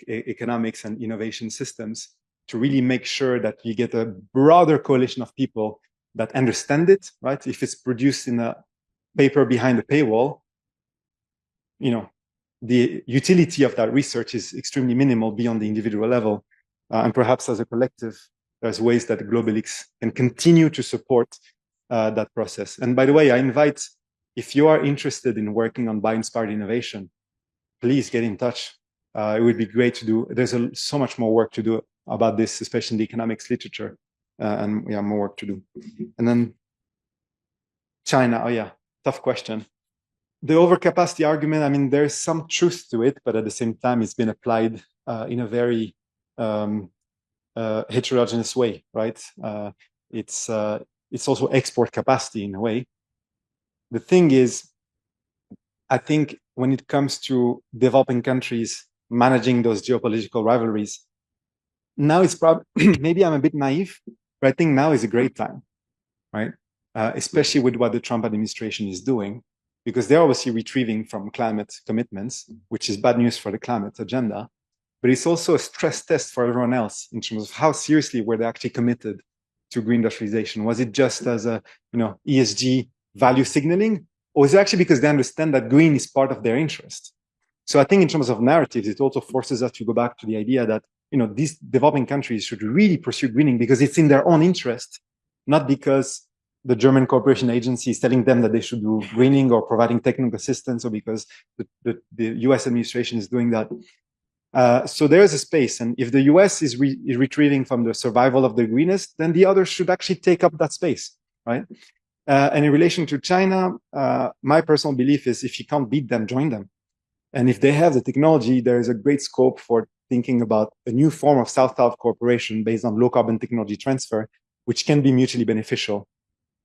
Speaker 2: economics and innovation systems to really make sure that you get a broader coalition of people that understand it, right? If it's produced in a paper behind a paywall, the utility of that research is extremely minimal beyond the individual level. And perhaps as a collective, there's ways that Globelics can continue to support that process. And by the way, I invite, if you are interested in working on bio-inspired innovation, please get in touch. It would be great to do. There's so much more work to do about this, especially in the economics literature. And we have more work to do. And then China, tough question. The overcapacity argument, I mean, there's some truth to it, but at the same time, it's been applied in a very heterogeneous way, right? It's also export capacity in a way. The thing is, I think when it comes to developing countries managing those geopolitical rivalries, now it's probably, maybe I'm a bit naive, but I think now is a great time, right? Especially with what the Trump administration is doing, because they're obviously retrieving from climate commitments, which is bad news for the climate agenda, but it's also a stress test for everyone else in terms of how seriously were they actually committed green industrialization? Was it just as a ESG value signaling, or is it actually because they understand that green is part of their interest? So I think in terms of narratives, it also forces us to go back to the idea that these developing countries should really pursue greening because it's in their own interest, not because the German Cooperation Agency is telling them that they should do greening or providing technical assistance, or because the US administration is doing that. So there is a space, and if the US is retreating from the survival of the greenest, then the others should actually take up that space, right? And in relation to China, my personal belief is if you can't beat them, join them. And if they have the technology, there is a great scope for thinking about a new form of South-South cooperation based on low-carbon technology transfer, which can be mutually beneficial.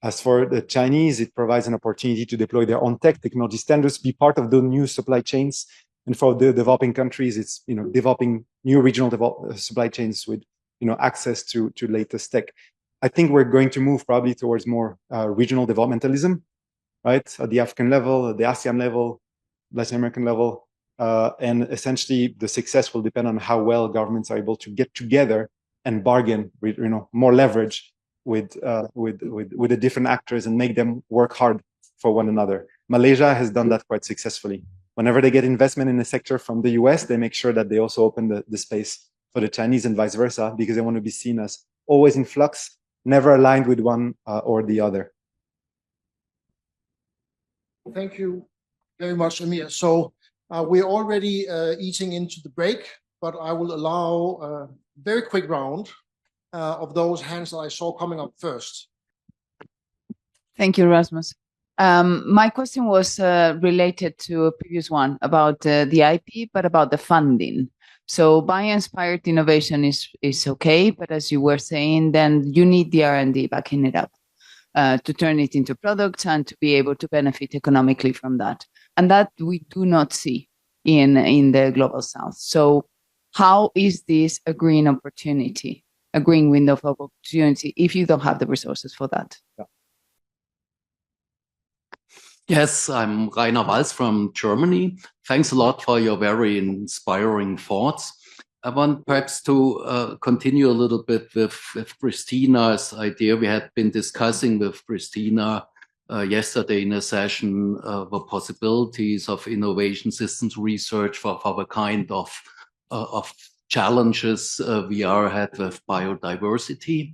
Speaker 2: As for the Chinese, it provides an opportunity to deploy their own technology standards, be part of the new supply chains. And for the developing countries, it's developing new regional supply chains with access to latest tech. I think we're going to move probably towards more regional developmentalism, right? At the African level, the ASEAN level, Latin American level, and essentially the success will depend on how well governments are able to get together and bargain with more leverage with the different actors and make them work hard for one another. Malaysia has done that quite successfully. Whenever they get investment in a sector from the US, they make sure that they also open the space for the Chinese and vice versa, because they want to be seen as always in flux, never aligned with one or the other.
Speaker 1: Thank you very much, Amir. So we're already eating into the break, but I will allow a very quick round of those hands that I saw coming up first.
Speaker 9: Thank you, Rasmus. My question was related to a previous one about the IP, but about the funding. So bio-inspired innovation is okay, but as you were saying, then you need the R&D backing it up to turn it into products and to be able to benefit economically from that. And that we do not see in the Global South. So how is this a green opportunity, a green window of opportunity, if you don't have the resources for that?
Speaker 2: Yeah.
Speaker 10: Yes, I'm Rainer Walz from Germany. Thanks a lot for your very inspiring thoughts. I want perhaps to continue a little bit with Christina's idea. We had been discussing with Christina yesterday in a session the possibilities of innovation systems research for the kind of challenges we are ahead with biodiversity.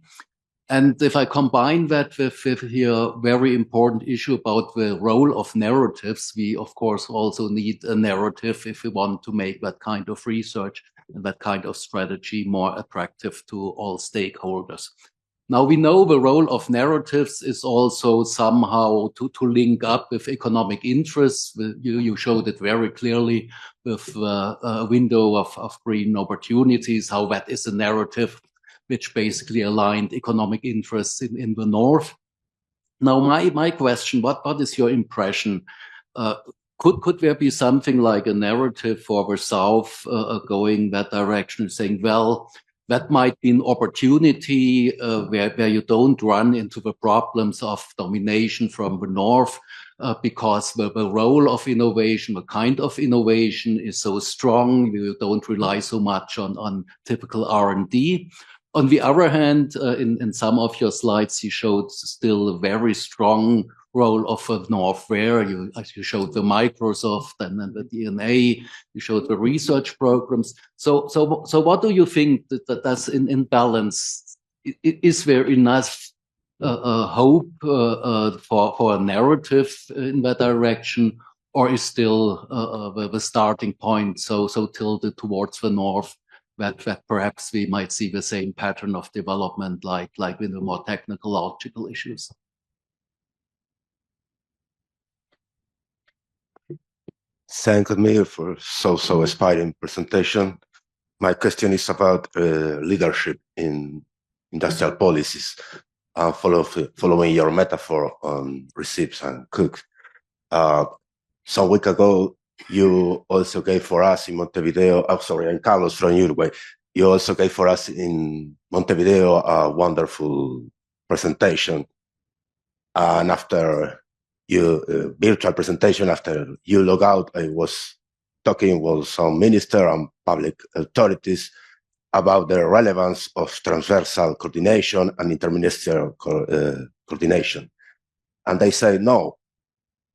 Speaker 10: And if I combine that with here very important issue about the role of narratives, we of course also need a narrative if we want to make that kind of research and that kind of strategy more attractive to all stakeholders. Now we know the role of narratives is also somehow to link up with economic interests. You showed it very clearly with a window of green opportunities, how that is a narrative which basically aligned economic interests in the North. Now, my question, what is your impression? Could there be something like a narrative for the South going that direction, saying, well, that might be an opportunity where you don't run into the problems of domination from the North because the role of innovation, the kind of innovation is so strong, you don't rely so much on typical R&D. On the other hand, in some of your slides, you showed still a very strong role of the North where you showed the Microsoft and then the DNA, you showed the research programs. So what do you think that's in balance? Is there enough hope for a narrative in that direction, or is still the starting point so tilted towards the North that perhaps we might see the same pattern of development like with the more technical logical issues?
Speaker 11: Thank you, Amir, for so inspiring presentation. My question is about leadership in industrial policies. Following your metaphor on receipts and cooks, some week ago, you also gave for us in Montevideo, and Carlos from Uruguay, you also gave for us in Montevideo a wonderful presentation. And after your virtual presentation, after you log out, I was talking with some minister and public authorities, about the relevance of transversal coordination and interministerial coordination. And they say, no,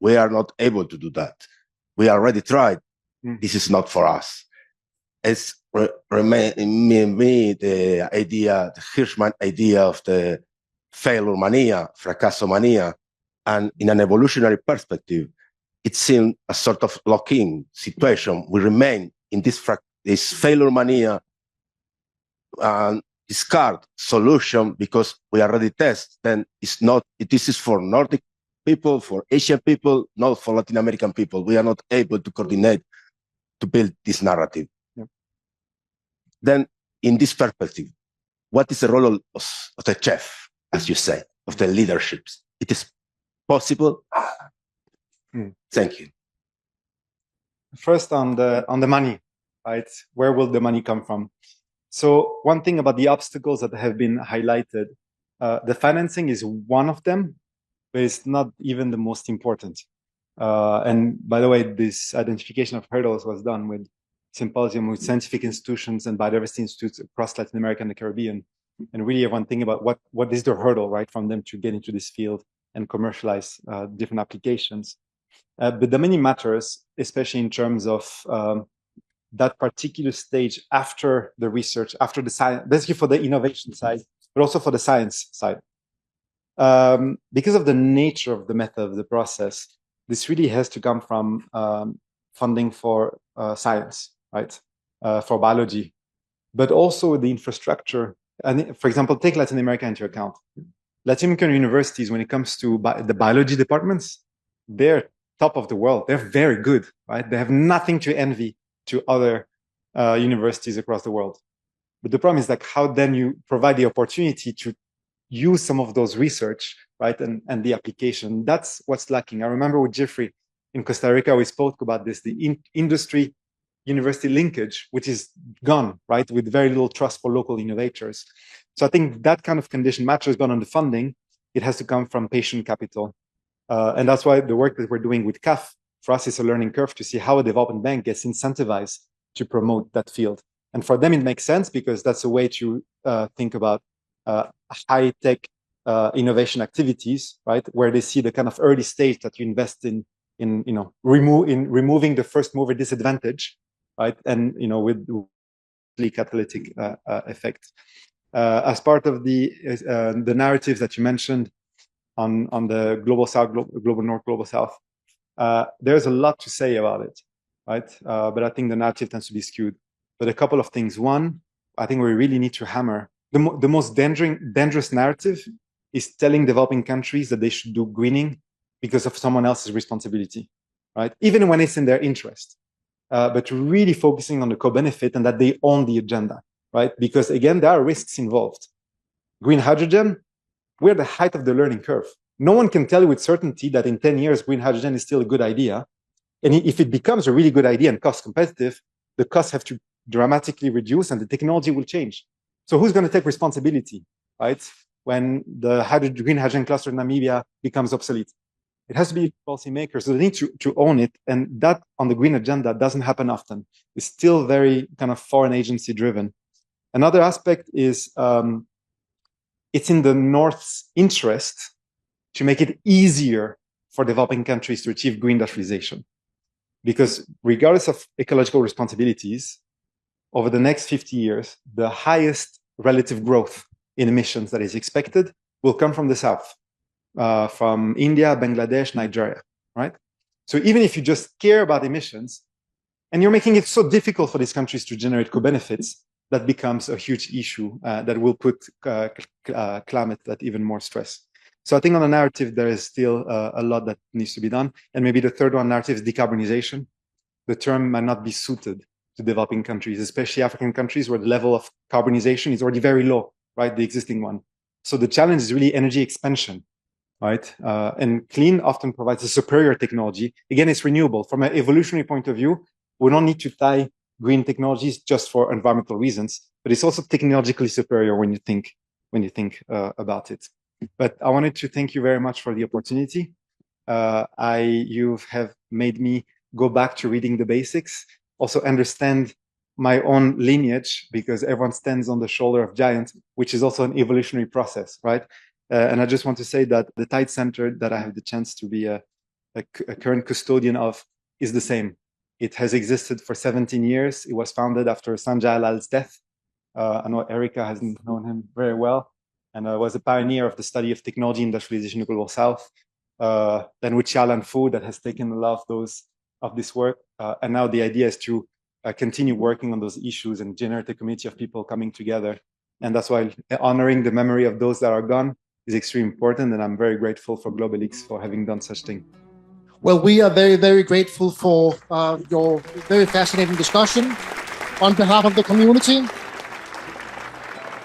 Speaker 11: we are not able to do that. We already tried. This is not for us. It's me the idea, the Hirschman idea of the failure mania, fracasso mania, and in an evolutionary perspective, it seemed a sort of lock-in situation. We remain in this failure mania and discard solution because we already test. Then it's not. This is for Nordic people, for Asian people, not for Latin American people. We are not able to coordinate to build this narrative. Yeah. Then, in this perspective, what is the role of the chef, as you say, of the leaderships? It is possible. Thank you.
Speaker 2: First, on the money, right? Where will the money come from? So one thing about the obstacles that have been highlighted, the financing is one of them, but it's not even the most important. And by the way, this identification of hurdles was done with symposium with scientific institutions and biodiversity institutes across Latin America and the Caribbean. And really everyone think about what is the hurdle, right, from them to get into this field and commercialize different applications. But the money matters, especially in terms of that particular stage after the research, after the science, basically for the innovation side, but also for the science side. Because of the nature of the method of the process, this really has to come from funding for science, right? For biology, but also the infrastructure. And for example, take Latin America into account. Latin American universities, when it comes to the biology departments, they're top of the world. They're very good, right? They have nothing to envy to other universities across the world. But the problem is like how then you provide the opportunity to use some of those research, right? And the application. That's what's lacking. I remember with Jeffrey in Costa Rica, we spoke about this, the industry university linkage, which is gone, right? With very little trust for local innovators. So I think that kind of condition matters, but on the funding, it has to come from patient capital. And that's why the work that we're doing with CAF, for us, is a learning curve to see how a development bank gets incentivized to promote that field. And for them, it makes sense because that's a way to think about high-tech innovation activities, right? Where they see the kind of early stage that you invest in removing the first mover disadvantage, right? And, with the catalytic effect. As part of the narrative that you mentioned on the global south, global north, global south, there's a lot to say about it, right? But I think the narrative tends to be skewed. But a couple of things. One, I think we really need to hammer the most dangerous narrative is telling developing countries that they should do greening because of someone else's responsibility, right? Even when it's in their interest, but really focusing on the co-benefit and that they own the agenda, right? Because again, there are risks involved. Green hydrogen, we're at the height of the learning curve. No one can tell you with certainty that in 10 years, green hydrogen is still a good idea. And if it becomes a really good idea and cost competitive, the costs have to dramatically reduce and the technology will change. So who's going to take responsibility, right? When the green hydrogen cluster in Namibia becomes obsolete. It has to be policymakers, so they need to own it. And that on the green agenda doesn't happen often. It's still very kind of foreign agency driven. Another aspect is it's in the North's interest to make it easier for developing countries to achieve green industrialization. Because regardless of ecological responsibilities, over the next 50 years, the highest relative growth in emissions that is expected will come from the South, from India, Bangladesh, Nigeria, right? So even if you just care about emissions, and you're making it so difficult for these countries to generate co-benefits, that becomes a huge issue that will put climate at even more stress. So I think on the narrative, there is still a lot that needs to be done. And maybe the third one narrative is decarbonization. The term might not be suited to developing countries, especially African countries where the level of carbonization is already very low, right? The existing one. So the challenge is really energy expansion, right? And clean often provides a superior technology. Again, it's renewable. From an evolutionary point of view, we don't need to tie green technologies just for environmental reasons, but it's also technologically superior when you think about it. But I wanted to thank you very much for the opportunity. You have made me go back to reading the basics, also understand my own lineage, because everyone stands on the shoulder of giants, which is also an evolutionary process, right? And I just want to say that the Tide Center that I have the chance to be a current custodian of is the same. It has existed for 17 years. It was founded after Sanjay Lal's death. I know Erica has known him very well, and was a pioneer of the study of technology and industrialization in the Global South. Then with Xiaolan Fu, that has taken a lot of this work. And now the idea is to continue working on those issues and generate a community of people coming together. And that's why honoring the memory of those that are gone is extremely important. And I'm very grateful for Globelics for having done such thing.
Speaker 1: Well, we are very, very grateful for your very fascinating discussion on behalf of the community.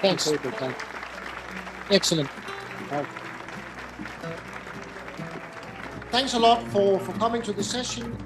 Speaker 1: Thanks. Excellent. Thanks a lot for coming to the session.